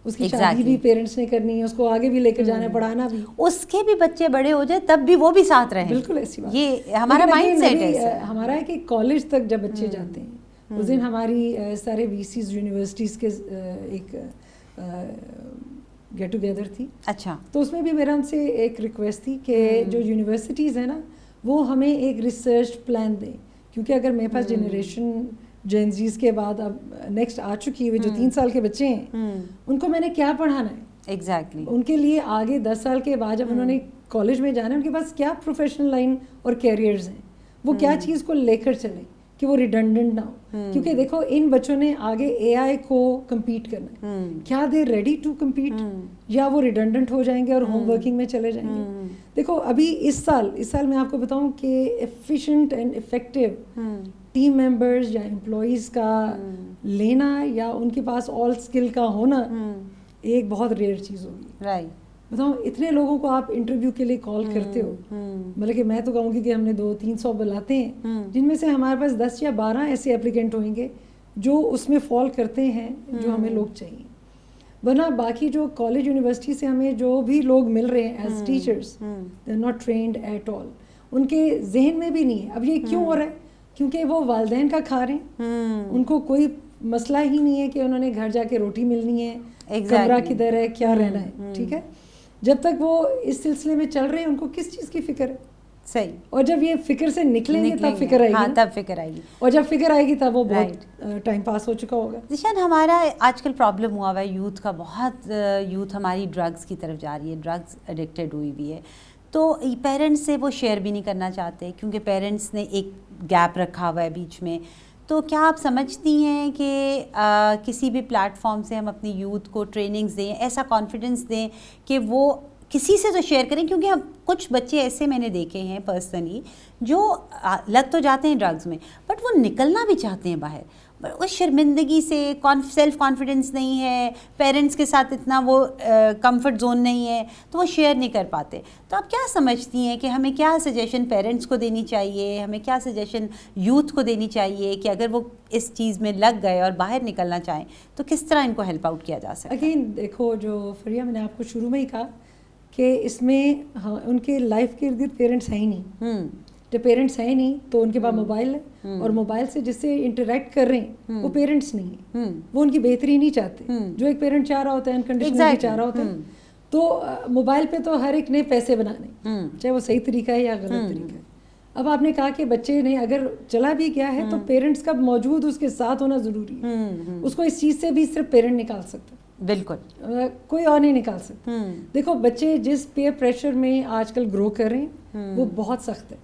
اس کی شادی بھی پیرنٹس نے کرنی ہے, اس کو آگے بھی لے کر جانا ہے, پڑھانا بھی. اس کے بھی بچے بڑے ہو جائے تب بھی وہ بھی ساتھ رہیں. بالکل ایسی بات. یہ ہمارا مائنڈ سیٹ ہے. ہمارا ہے کہ کالج تک جب بچے جاتے ہیں, اس دن ہماری سارے وی سیز یونیورسٹیز کے ایک گیٹ ٹوگیدر تھی. اچھا. تو اس میں بھی میرا ان سے ایک ریکویسٹ تھی کہ جو یونیورسٹیز ہیں نا وہ ہمیں ایک ریسرچ پلان دیں, کیونکہ اگر میرے پاس جنریشن جین زیز کے بعد اب نیکسٹ آ چکی ہوئی جو 3 سال کے بچے ہیں, ان کو میں نے کیا پڑھانا ہے. ایگزیکٹلی. ان کے لیے آگے 10 سال کے بعد جب انہوں نے کالج میں جانا ہے, ان کے پاس کیا پروفیشنل لائن اور کیریئرز ہیں, وہ کیا چیز کو لے کر چلیں کہ وہ ریڈنڈنٹ نہ ہو. کیونکہ دیکھو ان بچوں نے آگے اے آئی کو کمپیٹ کرنا ہے, کیا دے ریڈی ٹو کمپیٹ, یا وہ ریڈنڈنٹ ہو جائیں گے اور ہوم ورکنگ میں چلے جائیں گے. دیکھو ابھی اس سال میں آپ کو بتاؤں کہ efficient and effective team members یا امپلائیز کا لینا یا ان کے پاس آل اسکل کا ہونا ایک بہت ریئر چیز ہوگی. رائٹ. بتاؤ اتنے لوگوں کو آپ انٹرویو کے لیے کال کرتے ہو, مطلب کہ میں تو کہوں گی کہ ہم نے 200-300 بلاتے ہیں, جن میں سے ہمارے پاس 10 یا 12 ایسے اپلیکینٹ ہوئیں گے جو اس میں فال کرتے ہیں جو ہمیں لوگ چاہیے. ورنہ باقی جو کالج یونیورسٹی سے ہمیں جو بھی لوگ مل رہے ہیں as teachers, they are not trained at all. ان کے ذہن میں بھی نہیں ہے. اب یہ کیوں ہو رہا ہے؟ کیونکہ وہ والدین کا کھا رہے ہیں, ان کو کوئی مسئلہ ہی نہیں ہے کہ انہوں نے گھر جا کے روٹی ملنی ہے, کمرہ کدھر ہے, کیا رہنا ہے. ٹھیک ہے, جب تک وہ اس سلسلے میں چل رہے ہیں ان کو کس چیز کی فکر ہے؟ صحیح. اور جب یہ فکر سے نکلیں گے تب فکر آئے گی. تب فکر آئے گی. اور جب فکر آئے گی تب وہ بہت ٹائم پاس ہو چکا ہوگا. ذیشان, ہمارا آج کل پرابلم ہوا ہوا ہے یوتھ کا, بہت یوتھ ہماری ڈرگس کی طرف جا رہی ہے, ڈرگس ایڈکٹیڈ ہوئی ہوئی ہے. تو پیرنٹس سے وہ شیئر بھی نہیں کرنا چاہتے کیونکہ پیرنٹس نے ایک گیپ رکھا ہوا ہے بیچ میں. تو کیا آپ سمجھتی ہیں کہ کسی بھی پلیٹ فارم سے ہم اپنی یوتھ کو ٹریننگز دیں, ایسا کانفیڈنس دیں کہ وہ کسی سے تو شیئر کریں, کیونکہ ہم کچھ بچے ایسے میں نے دیکھے ہیں پرسنلی جو لگ تو جاتے ہیں ڈرگز میں بٹ وہ نکلنا بھی چاہتے ہیں باہر, اس شرمندگی سے, سیلف کانفیڈنس نہیں ہے, پیرنٹس کے ساتھ اتنا وہ کمفرٹ زون نہیں ہے, تو وہ شیئر نہیں کر پاتے. تو آپ کیا سمجھتی ہیں کہ ہمیں کیا سجیشن پیرنٹس کو دینی چاہیے, ہمیں کیا سجیشن یوتھ کو دینی چاہیے کہ اگر وہ اس چیز میں لگ گئے اور باہر نکلنا چاہیں تو کس طرح ان کو ہیلپ آؤٹ کیا جا سکتا ہے؟ اگین دیکھو جو فریہ میں نے آپ کو شروع میں ہی کہا کہ اس میں ان کے لائف کے ارد گرد پیرنٹس ہیں ہی نہیں. جب پیرنٹس ہیں نہیں تو ان کے پاس موبائل ہے اور موبائل سے جس سے انٹریکٹ کر رہے ہیں وہ پیرنٹس نہیں ہیں, وہ ان کی بہتری نہیں چاہتے. جو ایک پیرنٹ چاہ رہا ہوتا ہے انکنڈیشنلی چاہ رہا ہوتا ہے. تو موبائل پہ تو ہر ایک نے پیسے بنانے, چاہے وہ صحیح طریقہ ہے یا غلط طریقہ ہے. اب آپ نے کہا کہ بچے نے اگر چلا بھی گیا ہے تو پیرنٹس کا موجود اس کے ساتھ ہونا ضروری ہے. اس کو اس چیز سے بھی صرف پیرنٹ نکال سکتا ہے, بالکل کوئی اور نہیں نکال سکتا. دیکھو بچے جس پیئر پریشر میں آج کل گرو کر رہے ہیں وہ بہت سخت ہے.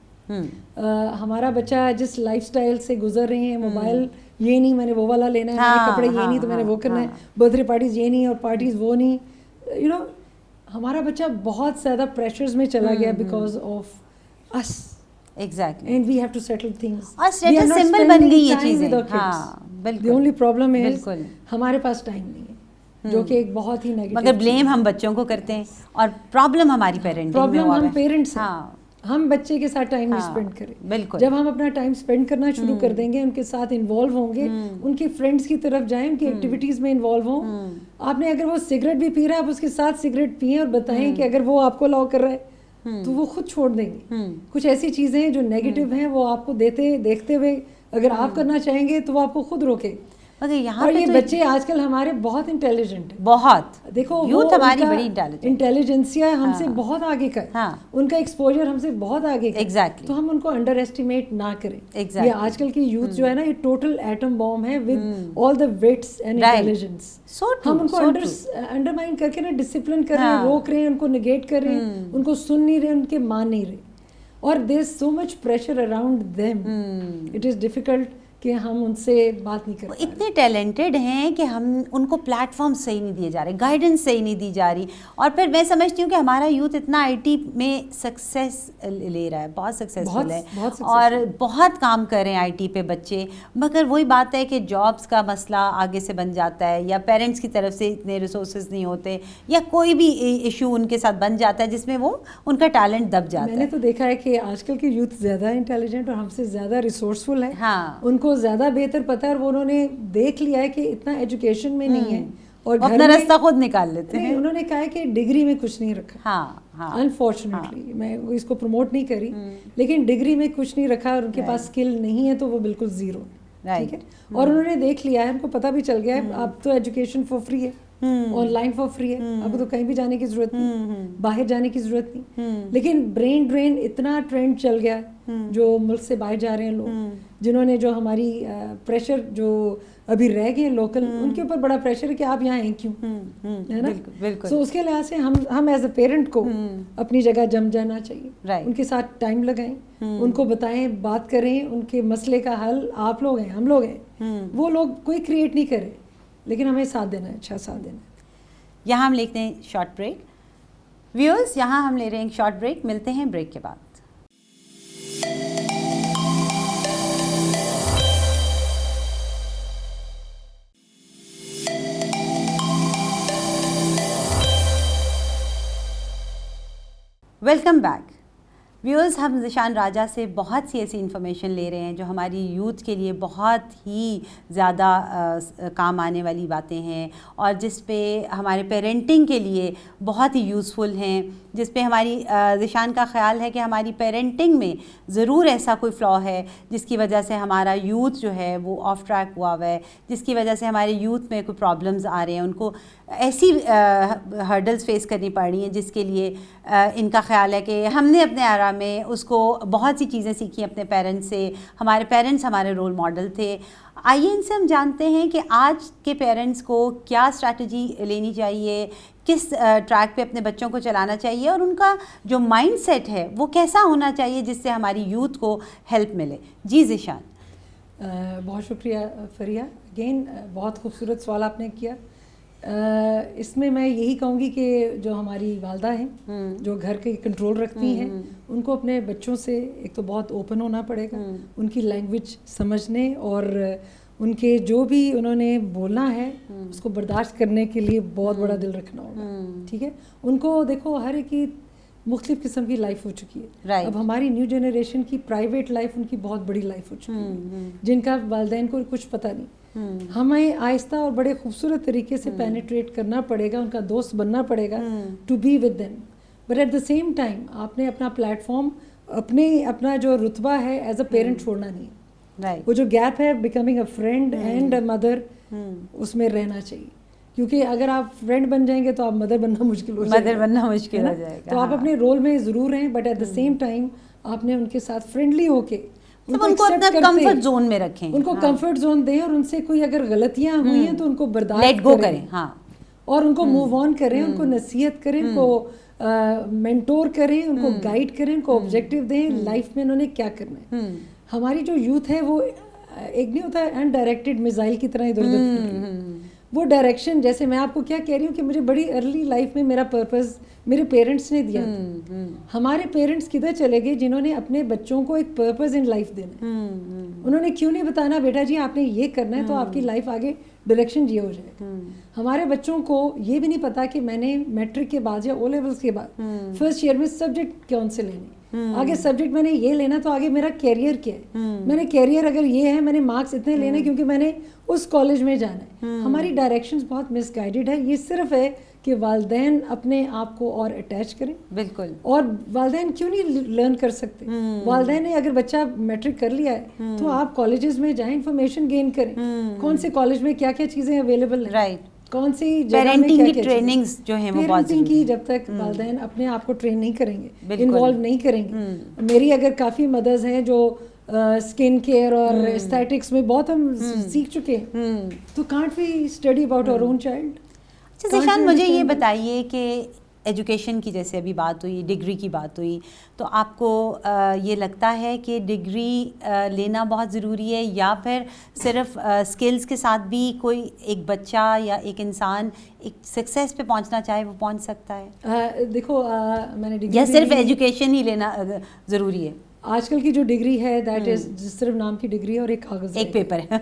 ہمارا بچہ جس لائف سٹائل سے گزر رہے ہیں, موبائل یہ نہیں میں نے وہ والا لینا ہے, میں نے کپڑے یہ نہیں تو میں نے وہ کرنا ہے, برتھ ڈے پارٹیز یہ نہیں اور پارٹیز وہ نہیں, یو نو ہمارا بچہ بہت زیادہ پریشرز میں چلا گیا بیکاز آف اس. Exactly. And we have to settle things. اور status symbol بن گئی یہ چیزیں. The only problem is ہمارے پاس ٹائم نہیں ہے, جو کہ ایک بہت ہی نیگیٹو. مگر بلیم ہم بچوں کو کرتے ہیں اور پرابلم ہماری پیرنٹنگ میں پرابلم ہم پیرنٹس ہیں. ہم بچے کے ساتھ ٹائم نہیں اسپینڈ کریں. بالکل. جب ہم اپنا ٹائم اسپینڈ کرنا شروع کر دیں گے, ان کے ساتھ انوالو ہوں گے, ان کے فرینڈس کی طرف جائیں, ان کی ایکٹیویٹیز میں انوالو ہوں. آپ نے اگر وہ سگریٹ بھی پی رہا ہے آپ اس کے ساتھ سگریٹ پئیں اور بتائیں کہ اگر وہ آپ کو الاؤ کر رہا ہے تو وہ خود چھوڑ دیں گے. کچھ ایسی چیزیں ہیں جو نیگیٹو ہیں وہ آپ کو دیکھتے ہوئے اگر آپ کرنا چاہیں گے تو وہ آپ کو خود روکے. یہاں اور یہ بچے آج کل ہمارے بہت انٹیلیجنٹ ہیں, بہت. دیکھو یوتھ ہماری بڑی انٹیلیجنسیا ہم سے بہت آگے کا ہے, ان کا ایکسپوجر ہم سے بہت آگے کا ہے. تو ہم ان کو انڈر ایسٹیمیٹ نہ کریں. یہ آج کل کی یوتھ جو ہے نا یہ ٹوٹل ایٹم بام ہے with all the what's and intelligence. ہم ان کو انڈرمائن کر کے نا ڈسپلن کر رہے ہیں, روک رہے ہیں, ان کو نگیٹ کر رہے ہیں, ان کو سن نہیں رہے, ان کے مان نہیں رہے. اور there is so much pressure around them, it is difficult کہ ہم ان سے بات نہیں کرتے. اتنے ٹیلنٹڈ ہیں کہ ہم ان کو پلیٹ فارم صحیح نہیں دیے جا رہے, گائیڈنس صحیح نہیں دی جا رہی. اور پھر میں سمجھتی ہوں کہ ہمارا یوتھ اتنا آئی ٹی میں سکسیس لے رہا ہے, بہت سکسیزفل ہے اور بہت کام کر رہے ہیں آئی ٹی پہ بچے, مگر وہی بات ہے کہ جابس کا مسئلہ آگے سے بن جاتا ہے, یا پیرنٹس کی طرف سے اتنے ریسورسز نہیں ہوتے, یا کوئی بھی ایشو ان کے ساتھ بن جاتا ہے جس میں وہ ان کا ٹیلنٹ دب جاتا ہے. میں نے تو دیکھا ہے کہ آج کل کی یوتھ زیادہ انٹیلیجنٹ اور ہم سے زیادہ ریسورسفل ہے. ان کو زیادہ بہتر پتہ ہے, اور وہ انہوں نے دیکھ لیا ہے کہ اتنا ایجوکیشن میں نہیں ہے اور اپنا راستہ خود نکال لیتے ہیں. انہوں نے کہا ہے کہ ڈگری میں کچھ نہیں رکھا. انفارچونیٹلی میں اس کو پروموٹ نہیں کری, لیکن ڈگری میں کچھ نہیں رکھا اور ان کے پاس اسکل نہیں ہے تو وہ بالکل زیرو ہے. ٹھیک ہے, اور انہوں نے دیکھ لیا ہے, ان کو پتہ بھی چل گیا ہے اب تو ایجوکیشن فار فری ہے, آن لائن فار فری ہے, اب تو کہیں بھی جانے کی ضرورت نہیں, باہر جانے کی ضرورت نہیں. لیکن برین ڈرین اتنا ٹرینڈ چل گیا جو ملک سے باہر جا رہے ہیں لوگ, جنہوں نے جو ہماری پریشر جو ابھی رہ گئے لوکل, ان کے اوپر بڑا پریشر ہے کہ آپ یہاں ہیں کیوں, ہے نا. سو اس کے لحاظ سے ہم ایز اے پیرنٹ کو اپنی جگہ جم جانا چاہیے, ان کے ساتھ ٹائم لگائیں, ان کو بتائیں, بات کریں, ان کے مسئلے کا حل آپ لوگ ہیں, ہم لوگ ہیں, وہ لوگ کوئی کریٹ نہیں کرے, لیکن ہمیں ساتھ دینا ہے, اچھا ساتھ دینا ہے. یہاں ہم لیتے ہیں شارٹ بریک. ویورز, یہاں ہم لے رہے ہیں ایک شارٹ بریک, ملتے ہیں بریک کے بعد. Welcome back. ویورز, ہم ذیشان راجہ سے بہت سی ایسی انفارمیشن لے رہے ہیں جو ہماری یوتھ کے لیے بہت ہی زیادہ کام آنے والی باتیں ہیں, اور جس پہ ہمارے پیرنٹنگ کے لیے بہت ہی یوزفل ہیں, جس پہ ہماری ذیشان کا خیال ہے کہ ہماری پیرنٹنگ میں ضرور ایسا کوئی فلا ہے جس کی وجہ سے ہمارا یوتھ جو ہے وہ آف ٹریک ہوا ہوا ہے, جس کی وجہ سے ہمارے یوتھ میں کوئی پرابلمز آ رہے ہیں, ان کو ایسی ہرڈلز فیس کرنی پڑ رہی ہیں جس کے لیے ان کا خیال ہے کہ ہم نے اپنے آرا میں اس کو بہت سی چیزیں سیکھی اپنے پیرنٹس سے, ہمارے پیرنٹس ہمارے رول ماڈل تھے. آئیے ان سے ہم جانتے ہیں کہ آج کے پیرنٹس کو کیا اسٹریٹجی لینی چاہیے, کس ٹریک پہ اپنے بچوں کو چلانا چاہیے, اور ان کا جو مائنڈ سیٹ ہے وہ کیسا ہونا چاہیے جس سے ہماری یوتھ کو ہیلپ ملے. جی ذیشان. بہت شکریہ فریہ, اگین بہت خوبصورت سوال آپ نے کیا. اس میں میں یہی کہوں گی کہ جو ہماری والدہ ہیں جو گھر کے کنٹرول رکھتی ہیں, ان کو اپنے بچوں سے ایک تو بہت اوپن ہونا پڑے گا, ان کی لینگویج سمجھنے اور ان کے جو بھی انہوں نے بولنا ہے اس کو برداشت کرنے کے لیے بہت بڑا دل رکھنا ہوگا. ٹھیک ہے, ان کو دیکھو ہر ایک کی مختلف قسم کی لائف ہو چکی ہے. اب ہماری نیو جنریشن کی پرائیویٹ لائف ان کی بہت بڑی لائف ہو چکی ہے جن کا والدین کو کچھ پتہ نہیں. ہمیں آہستہ اور بڑے خوبصورت طریقے سے پینیٹریٹ کرنا پڑے گا, ان کا دوست بننا پڑے گا to be with them, but at the same time آپ نے اپنا پلیٹ فارم اپنا جو رتبہ ہے ایز اے پیرنٹ چھوڑنا نہیں ہے. وہ جو گیپ ہے becoming a friend and a mother, اس میں رہنا چاہیے, کیونکہ اگر آپ فرینڈ بن جائیں گے تو آپ مدر بننا مشکل ہو جائے گا. تو آپ اپنے رول میں ضرور رہیں, but at the same time آپ نے ان کے ساتھ فرینڈلی ہو کے ان کو اپنا کمفرٹ زون میں رکھیں, ان کو کمفرٹ زون دیں, اور ان سے کوئی اگر غلطیاں ہوئی ہیں تو ان کو برداشت کریں, اور ان کو موو آن کریں, ان کو نصیحت کریں, ان کو مینٹور کریں, ان کو گائیڈ کریں, ان کو آبجیکٹیو دیں لائف میں انہوں نے کیا کرنا ہے. ہماری جو یوتھ ہے وہ ایک نہیں ہوتا ہے انڈائریکٹڈ میزائل کی طرح ادھر ادھر, وہ ڈائریکشن, جیسے میں آپ کو کیا کہہ رہی ہوں کہ مجھے بڑی ارلی لائف میں میرا پرپز میرے پیرنٹس نے دیا تھا. ہمارے پیرنٹس کدھر چلے گئے جنہوں نے اپنے بچوں کو ایک پرپز ان لائف دینا, انہوں نے کیوں نہیں بتانا بیٹا جی آپ نے یہ کرنا ہے تو آپ کی لائف آگے ڈائریکشن یہ ہو جائے گا. ہمارے بچوں کو یہ بھی نہیں پتا کہ میں نے میٹرک کے بعد یا او لیولس کے بعد فرسٹ ایئر میں سبجیکٹ کون سے لینے, آگے سبجیکٹ میں نے یہ لینا تو آگے میرا کیریئر کیا ہے, میں نے کیریئر اگر یہ ہے میں نے مارکس اتنے لینے کیونکہ میں نے اس کالج میں جانا ہے. ہماری ڈائریکشنز بہت مس گائیڈڈ ہے. یہ صرف ہے کہ والدین اپنے آپ کو اور اٹیچ کریں. بالکل. اور والدین کیوں نہیں لرن کر سکتے, والدین نے اگر بچہ میٹرک کر لیا ہے تو آپ کالجز میں جائیں, انفارمیشن گین کریں, کون سے کالج میں کیا کیا چیزیں اویلیبل ہیں, رائٹ, کون سی جگہ میں کیا کیا ٹریننگز جو ہیں وہ بہت ضروری کی. جب تک والدین اپنے آپ کو ٹرین نہیں کریں گے, انوالو نہیں کریں گے. میری اگر کافی مدرز ہیں جو اسکن کیئر اور ایستھیٹکس میں بہت ہم سیکھ چکے ہیں, تو can't we study about our own child. اچھا ذیشان, مجھے یہ بتائیے کہ ایجوکیشن کی جیسے ابھی بات ہوئی, ڈگری کی بات ہوئی, تو آپ کو یہ لگتا ہے کہ ڈگری لینا بہت ضروری ہے, یا پھر صرف اسکلز کے ساتھ بھی کوئی ایک بچہ یا ایک انسان ایک سکسیس پہ پہنچنا چاہے وہ پہنچ سکتا ہے؟ دیکھو میں نے ڈگری, یا صرف ایجوکیشن ہی لینا ضروری ہے؟ آج کل کی جو ڈگری ہے دیٹ از صرف نام کی ڈگری اور ایک کاغذ, ایک پیپر ہے.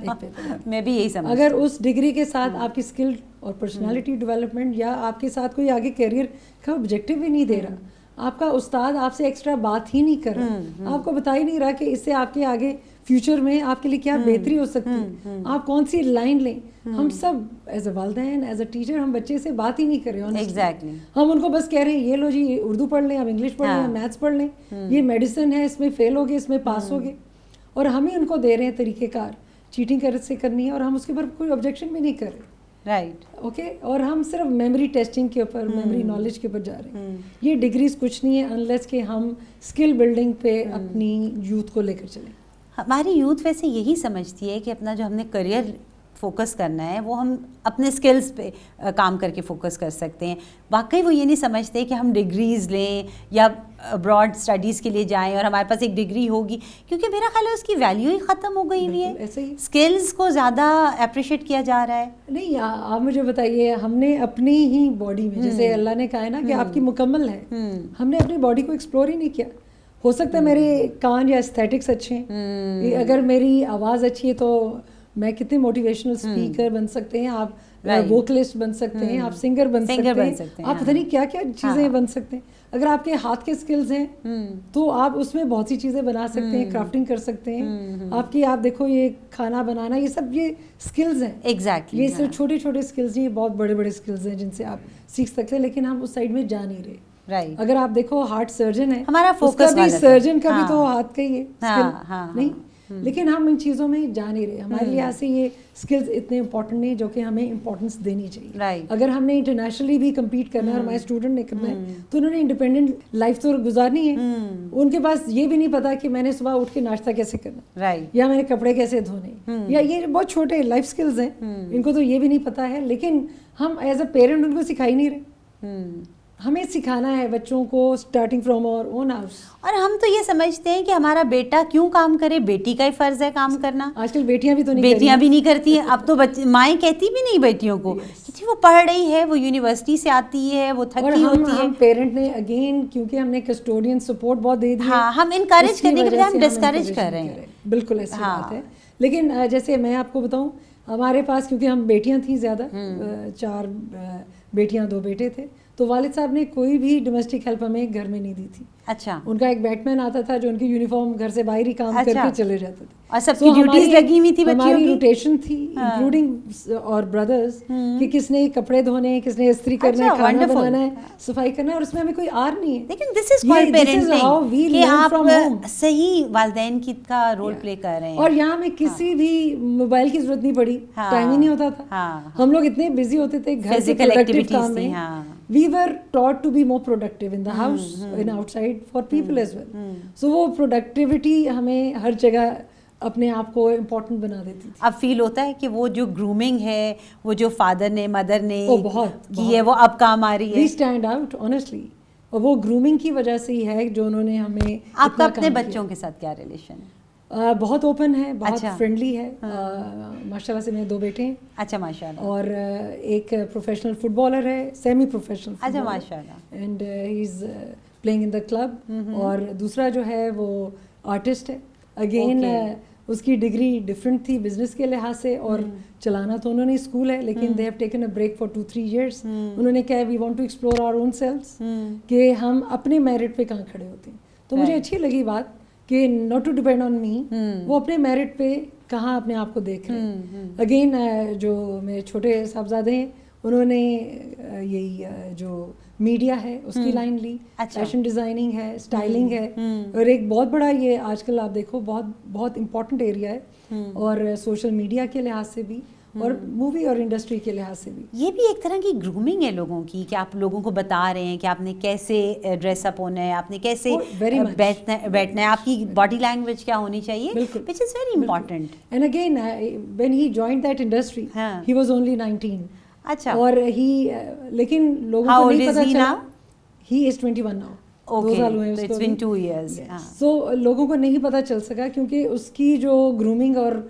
میں بھی یہی سمجھتی ہوں. اگر اس ڈگری کے ساتھ آپ کی اسکل اور پرسنالٹی ڈیولپمنٹ یا آپ کے ساتھ کوئی آگے کیریئر کا آبجیکٹیو ہی نہیں دے رہا, آپ کا استاد آپ سے ایکسٹرا بات ہی نہیں کر رہا, آپ کو بتا ہی نہیں رہا کہ اس سے آپ کے آگے فیوچر میں آپ کے لیے کیا بہتری ہو سکتی ہے, آپ کون سی لائن لیں. ہم سب ایز اے والدین, ایز اے ٹیچر, ہم بچے سے بات ہی نہیں کر رہے. ایگزیکٹلی. ہم ان کو بس کہہ رہے ہیں یہ لو جی اردو پڑھ لیں, اب انگلش پڑھ لیں, میتھس پڑھ لیں, یہ میڈیسن ہے, اس میں فیل ہوگے, اس میں پاس ہوگے, اور ہم ہی ان کو دے رہے ہیں طریقہ کار چیٹنگ سے کرنی ہے, اور ہم اس کے اوپر کوئی آبجیکشن بھی نہیں کر رہے. Right, okay. اور ہم صرف میموری ٹیسٹنگ کے اوپر, میموری نالج کے اوپر جا رہے ہیں. یہ ڈگریز کچھ نہیں ہے انلیس کہ ہم اسکل بلڈنگ پہ اپنی یوتھ کو لے کر چلیں. ہماری یوتھ ویسے یہی سمجھتی ہے کہ اپنا جو ہم نے کریئر فوکس کرنا ہے وہ ہم اپنے اسکلز پہ کام کر کے فوکس کر سکتے ہیں. واقعی وہ یہ نہیں سمجھتے کہ ہم ڈگریز لیں یا ابراڈ اسٹڈیز کے لیے جائیں اور ہمارے پاس ایک ڈگری ہوگی, کیونکہ میرا خیال ہے اس کی ویلیو ہی ختم ہو گئی ہوئی ہے. اسکلز کو زیادہ اپریشیٹ کیا جا رہا ہے. نہیں, آپ مجھے بتائیے, ہم نے اپنی ہی باڈی میں, جیسے اللہ نے کہا ہے نا کہ آپ کی مکمل ہے, ہم نے اپنی باڈی کو ایکسپلور ہی نہیں کیا. ہو سکتا ہے میرے کان یا ایستھیٹکس اچھے ہیں, اگر میری آواز اچھی ہے تو میں کتنے موٹیویشنل اسپیکر بن سکتے ہیں, آپ ووکلسٹ بن سکتے ہیں, آپ سنگر بن سکتے ہیں, آپ پتہ نہیں کیا کیا چیزیں بن سکتے ہیں. اگر آپ کے ہاتھ کے اسکلز ہیں تو آپ اس میں بہت سی چیزیں بنا سکتے ہیں, کرافٹنگ کر سکتے ہیں. آپ دیکھو یہ کھانا بنانا, یہ سب یہ اسکلز ہیں. ایگزیکٹلی. یہ صرف چھوٹے چھوٹے اسکلز نہیں, یہ بہت بڑے بڑے اسکلز ہیں جن سے آپ سیکھ سکتے ہیں, لیکن ہم اس سائڈ میں جا نہیں رہے. Right. اگر آپ دیکھو ہارٹ سرجن ہے, ہمارا فوکس بھی سرجن کا بھی تو ہاتھ کا ہی ہے, نہیں, لیکن ہم ان چیزوں میں جا نہیں رہے. ہمارے لحاظ سے یہ اسکلز اتنے امپورٹنٹ نہیں جو کہ ہمیں امپورٹنس دینی چاہیے. اگر ہم نے انٹرنیشنلی بھی کمپیٹ کرنا ہے اور ہمارے اسٹوڈنٹ نے کرنا ہے تو انہوں نے انڈیپینڈنٹ لائف تو گزارنی ہے. ان کے پاس یہ بھی نہیں پتا کہ میں نے صبح اٹھ کے ناشتہ کیسے کرنا, یا میں نے کپڑے کیسے دھونے, یا یہ بہت چھوٹے لائف اسکلز ہیں, ان کو تو یہ بھی نہیں پتا ہے. لیکن ہم ایز اے پیرنٹ ان کو سکھائی نہیں رہے. ہمیں سکھانا ہے بچوں کو starting from our own house. اور ہم تو یہ سمجھتے ہیں کہ ہمارا بیٹا کیوں کام کرے, بیٹی کا ہی فرض ہے کام کرنا. آج کل بیٹیاں بھی تو نہیں, بیٹیاں بھی نہیں کرتی ہیں. اب تو مائیں کہتی بھی نہیں بیٹیوں کو کہ وہ پڑھ رہی ہے, وہ یونیورسٹی سے آتی ہے, وہ تھکی ہوتی ہے. پیرنٹ نے اگین کیونکہ ہم نے کسٹوڈین سپورٹ بہت دے دی, ہاں, ہم انکریج کرنے کے بجائے ہم ڈسکریج کر رہے ہیں. بالکل ایسی بات ہے. لیکن جیسے میں آپ کو بتاؤں, ہمارے پاس کیونکہ ہم بیٹیاں تھیں زیادہ, 4 بیٹیاں 2 بیٹے تھے, تو والد صاحب نے کوئی بھی ڈومیسٹک ہیلپ ہمیں گھر میں نہیں دی تھی. اچھا. ان کا ایک بیٹ مین آتا تھا جو ان کی یونیفارم گھر سے باہر ہی کام کر کے چلے جاتے تھے. اور سب کی ڈیوٹیز لگی ہوئی تھی بچیوں کی, ہماری روٹیشن تھی انکلوڈنگ اور بردرز کہ کس نے کپڑے دھونے, کس نے استری کرنا ہے, کھانا بنانا ہے, صفائی کرنا ہے, اور اس میں ہمیں کوئی آر نہیں ہے. لیکن دس از کالڈ پیرنٹنگ کہ آپ صحیح والدین کی کا رول پلے کر رہے ہیں. اور یہاں میں کسی بھی موبائل کی ضرورت نہیں پڑی, ٹائم ہی نہیں ہوتا تھا. ہم لوگ اتنے بزی ہوتے تھے گھر کے پروڈکٹیو کام میں. We were taught to be more productive in the house and outside for people as well. So وہ productivity ہمیں ہر جگہ اپنے آپ کو امپورٹنٹ بنا دیتی تھی. اب فیل ہوتا ہے کہ وہ جو گرومنگ ہے, وہ جو فادر نے مدر نے کی ہے, وہ اب کام آ رہی ہے. We stand out honestly. اور وہ گرومنگ کی وجہ سے ہی ہے جو انہوں نے ہمیں. آپ کا اپنے بچوں کے ساتھ کیا ریلیشن ہے؟ بہت اوپن ہے, بہت فرینڈلی ہے. ماشاء اللہ سے میرے 2 بیٹے ہیں. اچھا ماشاء اللہ. اور ایک پروفیشنل فٹ بالر ہے, سیمی پروفیشنل. اچھا ماشاء اللہ. And he is playing in the club. اور دوسرا جو ہے وہ آرٹسٹ ہے. اگین اس کی ڈگری ڈفرینٹ تھی بزنس کے لحاظ سے, اور چلانا تو انہوں نے اسکول ہے, لیکن they have taken a break for 2-3 years. انہوں نے کہا we want to explore our own selves, کہ ہم اپنے میرٹ پہ کہاں کھڑے ہوتے ہیں. تو مجھے اچھی لگی بات کہ ناٹ ٹو ڈیپینڈ آن می, وہ اپنے میرٹ پہ کہاں اپنے آپ کو دیکھ رہے ہیں. اگین جو میرے چھوٹے صاحبزادے ہیں, انہوں نے یہی جو میڈیا ہے اس کی لائن لی, فیشن ڈیزائننگ ہے, اسٹائلنگ ہے, اور ایک بہت بڑا یہ آج کل آپ دیکھو بہت بہت امپورٹنٹ ایریا ہے, اور سوشل میڈیا کے لحاظ سے بھی, اور مووی اور انڈسٹری کے لحاظ سے بھی. یہ بھی ایک طرح کی گرومنگ ہے لوگوں کی, کہ آپ لوگوں کو بتا رہے ہیں کہ آپ نے کیسے ڈریس اپ ہونا ہے, آپ نے کیسے بیٹھنا ہے, آپ کی باڈی لینگویج کیا ہونی چاہیے, which is very important. And again when he joined that industry he was only 19. اچھا. اور لیکن لوگوں کو نہیں پتا چلا. He is 21 now. 2 سال ہوئے اس کو. It's been 2 years. So لوگوں کو نہیں پتا چل سکا, کیونکہ اس کی جو گرومنگ اور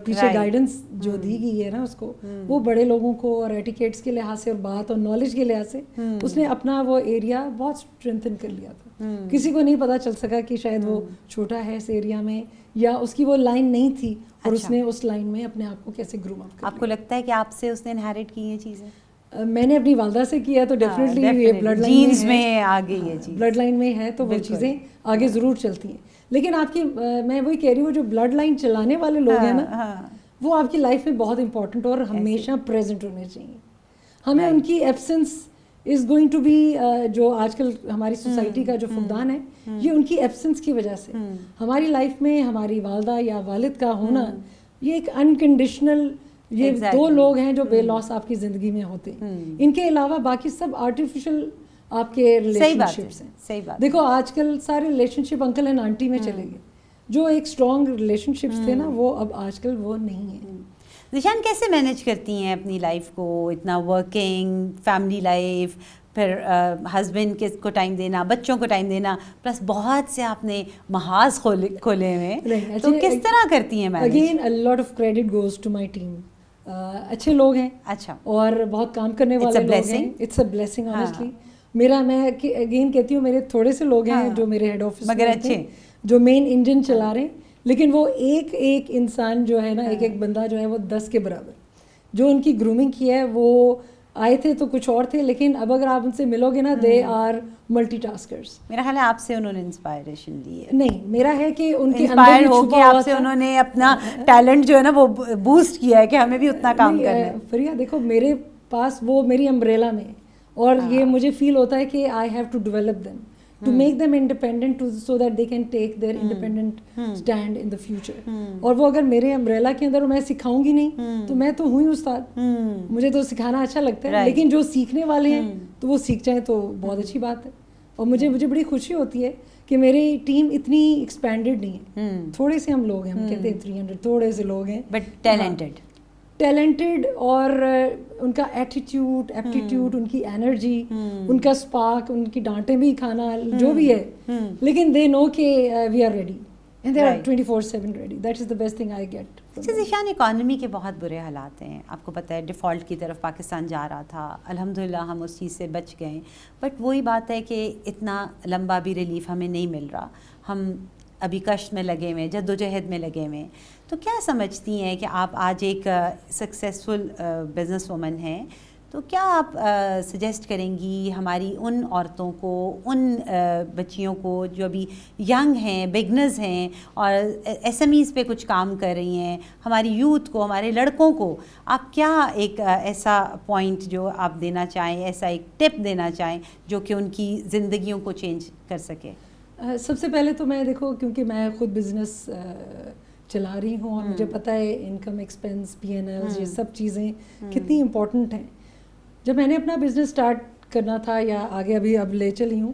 پیچھے گائیڈنس جو دی گئی ہے نا اس کو, وہ بڑے لوگوں کو اور ایٹیکیٹس کے لحاظ سے اور بات اور نالج کے لحاظ سے اس نے اپنا وہ ایریا بہت اسٹرینتھن کر لیا تھا. کسی کو نہیں پتا چل سکا کہ شاید وہ چھوٹا ہے اس ایریا میں, یا اس کی وہ لائن نہیں تھی, اور اس نے اس لائن میں اپنے آپ کو کیسے گروم اپ کیا. آپ کو لگتا ہے کہ آپ سے اس نے انہیریٹ کی یہ چیزیں؟ میں نے اپنی والدہ سے کیا, تو ڈیفینیٹلی یہ بلڈ لائن جینز میں آ گئی ہے, بلڈ لائن میں ہے, تو وہ چیزیں آگے ضرور چلتی ہیں. لیکن آپ کی, میں وہی کہہ رہی ہوں, جو بلڈ لائن چلانے والے لوگ ہیں نا, وہ آپ کی لائف میں بہت امپورٹنٹ اور ہمیشہ پریزنٹ ہونے چاہیے. ہمیں ان کی absence is going to be, جو آج کل ہماری سوسائٹی کا جو فقدان ہے, یہ ان کی ایبسنس کی وجہ سے. ہماری لائف میں ہماری والدہ یا والد کا ہونا یہ ایک انکنڈیشنل, یہ 2 لوگ ہیں جو بے لوس آپ کی زندگی میں ہوتے ہیں. ان کے علاوہ باقی سب آرٹیفیشل آپ کے ریلیشن شپس ہیں. صحیح بات. دیکھو آج کل سارے relation ship uncle and aunty میں چلے گئے. جو ایک اسٹرانگ ریلیشن شپس تھے نا, وہ اب آج کل وہ نہیں ہیں. ذیشان کیسے مینیج کرتی ہیں اپنی لائف کو, اتنا ورکنگ, فیملی لائف, پھر ہسبینڈ کو ٹائم دینا, بچوں کو ٹائم دینا, پلس بہت سے آپ نے محاذ کھولے ہوئے, تو کس طرح کرتی ہیں manage? Again a lot of credit goes to my team. اچھے لوگ ہیں, اچھا, اور بہت کام کرنے والے لوگ ہیں. It's a blessing honestly. میرا, میں اگین کہتی ہوں, میرے تھوڑے سے لوگ ہیں جو میرے ہیڈ آفس مگر اچھے, جو مین انجن چلا رہے ہیں, لیکن وہ ایک ایک انسان جو ہے نا, ایک ایک بندہ جو ہے وہ 10 کے برابر. جو ان کی گرومنگ کی ہے, وہ آئے تھے تو کچھ اور تھے, لیکن اب اگر آپ ان سے ملو گے نا, دے آر ملٹی ٹاسکرز. میرا خیال ہے آپ سے انہوں نے انسپائریشن لی ہے. نہیں, میرا ہے کہ ان کے انسپائر ہو کے آپ سے انہوں نے اپنا ٹیلنٹ جو ہے نا وہ بوسٹ کیا ہے کہ ہمیں بھی اتنا کام کرنا ہے. فریا دیکھو, میرے پاس وہ میری امبریلا میں ہے, اور یہ مجھے فیل ہوتا ہے کہ I have to develop them to make them independent so that they can take their independent stand in the future. اور وہ اگر میرے امبریلا کے اندر میں سکھاؤں گی نہیں, تو میں تو ہوں ہی استاد, مجھے تو سکھانا اچھا لگتا ہے, لیکن جو سیکھنے والے ہیں تو وہ سیکھ جائیں تو بہت اچھی بات ہے. اور مجھے بڑی خوشی ہوتی ہے کہ میری ٹیم اتنی ایکسپینڈیڈ نہیں ہے, تھوڑے سے ہم لوگ ہیں, ہم کہتے ہیں 300, تھوڑے سے لوگ ہیں, بٹ ٹیلنٹڈ, اور ان کا ایٹیٹیوڈ, ایپٹیٹیوڈ, ان کی انرجی, ان کا اسپارک, ان کی ڈانٹیں بھی کھانا جو بھی ہے, لیکن دے نو کہ we are ready and they are 24/7 ready. That is the best thing I get. اچھا ذیشان, اکانومی کے بہت برے حالات ہیں, آپ کو پتہ ہے ڈیفالٹ کی طرف پاکستان جا رہا تھا, الحمدللہ ہم اس چیز سے بچ گئے, بٹ وہی بات ہے کہ اتنا لمبا بھی ریلیف ہمیں نہیں مل رہا. ہم ابھی کشت میں لگے ہوئے, جد و جہد میں لگے ہوئے. تو کیا سمجھتی ہیں کہ آپ آج ایک سکسیزفل بزنس وومن ہیں, تو تو کیا آپ سجیسٹ کریں گی ہماری ان عورتوں کو, ان بچیوں کو جو ابھی ینگ ہیں, بگنرز ہیں اور ایس ایم ایز پہ کچھ کام کر رہی ہیں, ہماری یوتھ کو, ہمارے لڑکوں کو, آپ کیا ایک ایسا پوائنٹ جو آپ دینا چاہیں, ایسا ایک ٹپ دینا چاہیں جو کہ ان کی زندگیوں کو چینج کر سکے؟ سب سے پہلے تو میں دیکھو, کیونکہ میں خود بزنس چلا رہی ہوں اور مجھے پتہ ہے انکم ایکسپینس P&Ls یہ سب چیزیں کتنی امپورٹنٹ ہیں. جب میں نے اپنا بزنس اسٹارٹ کرنا تھا یا آگے اب لے چلی ہوں,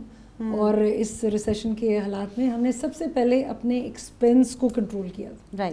اور اس ریسیشن کے حالات میں ہم نے سب سے پہلے اپنے ایکسپینس کو کنٹرول کیا تھا.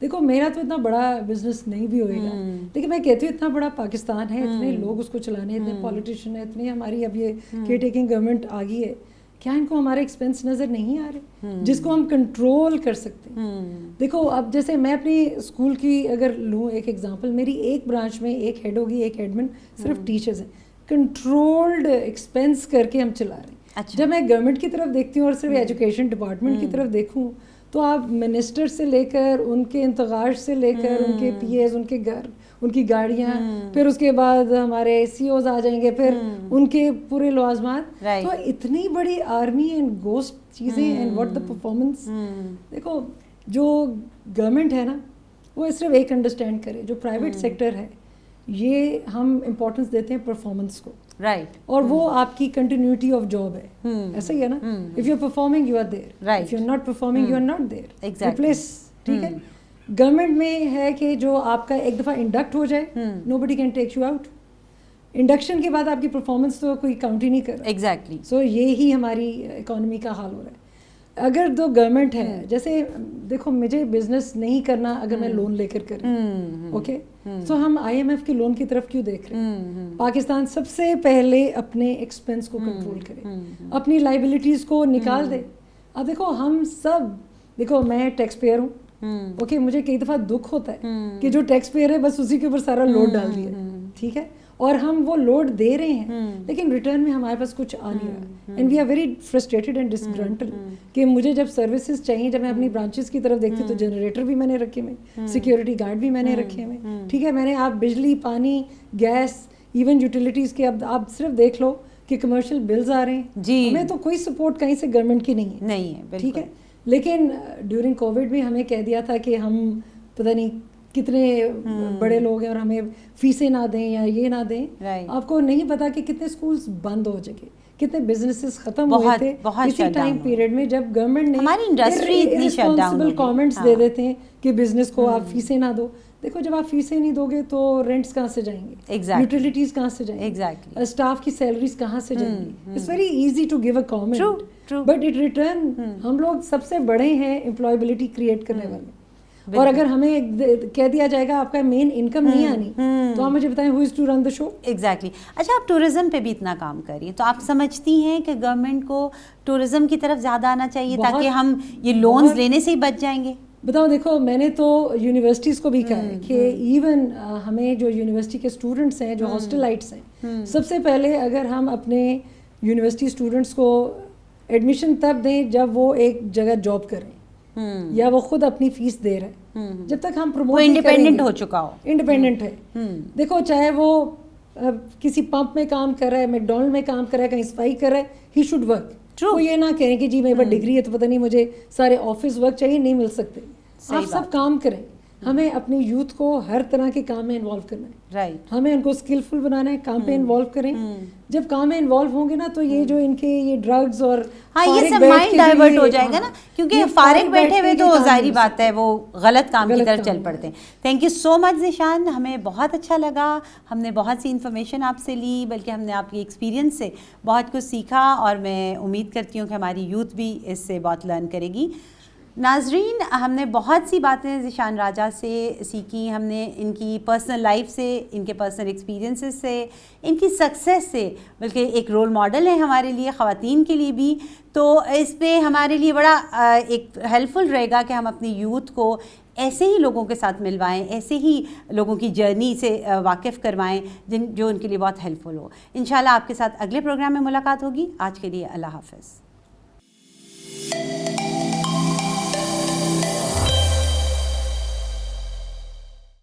دیکھو میرا تو اتنا بڑا بزنس نہیں بھی ہوئے گا, لیکن میں کہتی ہوں اتنا بڑا پاکستان ہے, اتنے لوگ اس کو چلانے, اتنے پولیٹیشین ہیں, اتنی ہماری اب یہ کیئر ٹیکنگ گورنمنٹ آ گئی ہے, کیا ان کو ہمارے ایکسپینس نظر نہیں آ رہے جس کو ہم کنٹرول کر سکتے ہیں؟ دیکھو اب جیسے میں اپنی اسکول کی اگر لوں ایک ایگزامپل, میری ایک برانچ میں ایک ہیڈ ہوگی, ایک ایڈمن, صرف ٹیچرز ہیں. کنٹرولڈ ایکسپینس کر کے ہم چلا رہے ہیں. جب میں گورنمنٹ کی طرف دیکھتی ہوں اور صرف ایجوکیشن ڈپارٹمنٹ کی طرف دیکھوں تو آپ منسٹر سے لے کر ان کے انتقاش سے لے کر ان کے پی ایز, ان کے گھر, ان کی گاڑیاں, پھر اس کے بعد ہمارے سی اوز آ جائیں گے, پھر ان کے پورے لوازمات, تو اتنی بڑی آرمی اینڈ گوسٹ چیزیں اینڈ واٹ دا پرفارمنس. دیکھو جو گورنمنٹ ہے نا وہ صرف ایک انڈرسٹینڈ کرے, جو پرائیویٹ سیکٹر ہے یہ ہم امپورٹنس دیتے ہیں پرفارمنس کو, اور وہ آپ کی کنٹینیوٹی آف جاب ہے. ایسا ہی ہے نا, if you are performing you are there, if you are not performing you are not there, replace. ٹھیک ہے, گورنمنٹ میں ہے کہ جو آپ کا ایک دفعہ انڈکٹ ہو جائے, nobody can take you out. Induction کے بعد آپ کی پرفارمنس تو کوئی کاؤنٹ ہی نہیں کر رہا. ایگزیکٹلی. سو یہی ہماری اکانومی کا حال ہو رہا ہے. اگر تو گورنمنٹ ہے, جیسے دیکھو مجھے بزنس نہیں کرنا اگر میں لون لے کر کریں, اوکے, تو ہم IMF کے لون کی طرف کیوں دیکھ رہے ہیں؟ پاکستان سب سے پہلے اپنے ایکسپینس کو کنٹرول کرے, اپنی لائبلٹیز کو نکال دے. اب دیکھو ہم سب, دیکھو میں ٹیکس پیئر ہوں, اوکے, مجھے کئی دفعہ دکھ ہوتا ہے کہ جو ٹیکس پیئر ہے بس اسی کے اوپر سارا لوڈ ڈال دیا, ٹھیک ہے, اور ہم وہ لوڈ دے رہے ہیں لیکن ریٹرن میں ہمارے پاس کچھ آ نہیں رہا. And we are very frustrated and disgruntled کہ مجھے جب سروسز چاہیے, جب میں اپنی برانچز کی طرف دیکھتی ہوں تو جنریٹر بھی میں نے رکھے ہوئے, سیکیورٹی گارڈ بھی میں نے رکھے ہوئے, ٹھیک ہے, میں نے, آپ بجلی, پانی, گیس, ایون یوٹیلیٹیز کے, اب آپ صرف دیکھ لو کہ کمرشل بلز آ رہے ہیں, ہمیں تو کوئی سپورٹ کہیں سے گورنمنٹ کی نہیں ہے, ٹھیک ہے, لیکن ڈیورنگ کووڈ بھی ہمیں کہہ دیا تھا کہ ہم پتہ نہیں کتنے بڑے لوگ ہیں اور ہمیں فیسیں نہ دیں یا یہ نہ دیں. آپ کو نہیں پتا کہ کتنے اسکولس بند ہو جگے, کتنے بزنسز ختم ہوئے تھے اسی ٹائم پیریڈ میں, جب گورنمنٹ نے ہماری انڈسٹری اتنی شٹ ڈاؤن ہو گئی. کامنٹس دے دیتے ہیں کہ بزنس کو آپ فیسیں نہ دو. دیکھو جب آپ فیسیں نہیں دو گے تو رینٹس کہاں سے جائیں گے, یوٹیلیٹیز کہاں سے جائیں گے, اسٹاف کی سیلریز کہاں سے جائیں گی. It's very easy to give a comment, but it return ہم لوگ سب سے بڑے ہیں امپلائبلٹی کریٹ کرنے والے. اور اگر ہمیں کہہ دیا جائے گا آپ کا مین انکم نہیں آنی, تو آپ مجھے بتائیں ہو از to run the show. Exactly. اچھا, آپ ٹورزم پہ بھی اتنا کام کر رہی ہیں, تو آپ سمجھتی ہیں کہ گورنمنٹ کو ٹورزم کی طرف زیادہ آنا چاہیے تاکہ ہم یہ لونز لینے سے ہی بچ جائیں گے؟ بتاؤ, دیکھو میں نے تو یونیورسٹیز کو بھی کہا ہے کہ ایون ہمیں جو یونیورسٹی کے اسٹوڈنٹس ہیں, جو ہاسٹلائٹس ہیں, سب سے پہلے اگر ہم اپنے یونیورسٹی اسٹوڈنٹس کو ایڈمیشن تب دیں جب وہ ایک جگہ جاب کریں یا وہ خود اپنی فیس دے رہے ہیں, جب تک ہم پروموٹ انڈیپینڈنٹ ہو چکا ہو, انڈیپینڈنٹ ہے. دیکھو چاہے وہ کسی پمپ میں کام کر رہا ہے, میکڈونلڈ میں کام کر رہا ہے, کہیں صفائی کر رہا ہے, ہی شوڈ ورک. وہ یہ نہ کہیں کہ جی میرے پاس ڈگری ہے تو پتہ نہیں مجھے سارے آفس ورک چاہیے, نہیں مل سکتے. آپ سب کام کریں. ہمیں اپنی یوتھ کو ہر طرح کے کام میں انوالو کرنا ہے, ہمیں ان کو اسکلفل بنانا ہے, کام پہ انوالو کریں. جب کام میں انوالو ہوں گے نا تو یہ جو ان کے یہ ڈرگز اور یہ سب مائنڈ ڈائیورٹ ہو جائے گا نا, کیونکہ فارغ بیٹھے ہوئے تو ظاہری بات ہے وہ غلط کام کی طرف چل پڑتے ہیں. تھینک یو سو مچ ذیشان, ہمیں بہت اچھا لگا, ہم نے بہت سی انفارمیشن آپ سے لی, بلکہ ہم نے آپ کے ایکسپیرینس سے بہت کچھ سیکھا, اور میں امید کرتی ہوں کہ ہماری یوتھ بھی اس سے بہت لرن کرے گی. ناظرین, ہم نے بہت سی باتیں ذیشان راجہ سے سیکھی, ہم نے ان کی پرسنل لائف سے, ان کے پرسنل ایکسپیرینسز سے, ان کی سکسیس سے, بلکہ ایک رول ماڈل ہے ہمارے لیے, خواتین کے لیے بھی. تو اس پہ ہمارے لیے بڑا ایک ہیلپ فل رہے گا کہ ہم اپنی یوتھ کو ایسے ہی لوگوں کے ساتھ ملوائیں, ایسے ہی لوگوں کی جرنی سے واقف کروائیں جو ان کے لیے بہت ہیلپ فل ہو. انشاءاللہ آپ کے ساتھ اگلے پروگرام میں ملاقات ہوگی. آج کے لیے اللہ حافظ.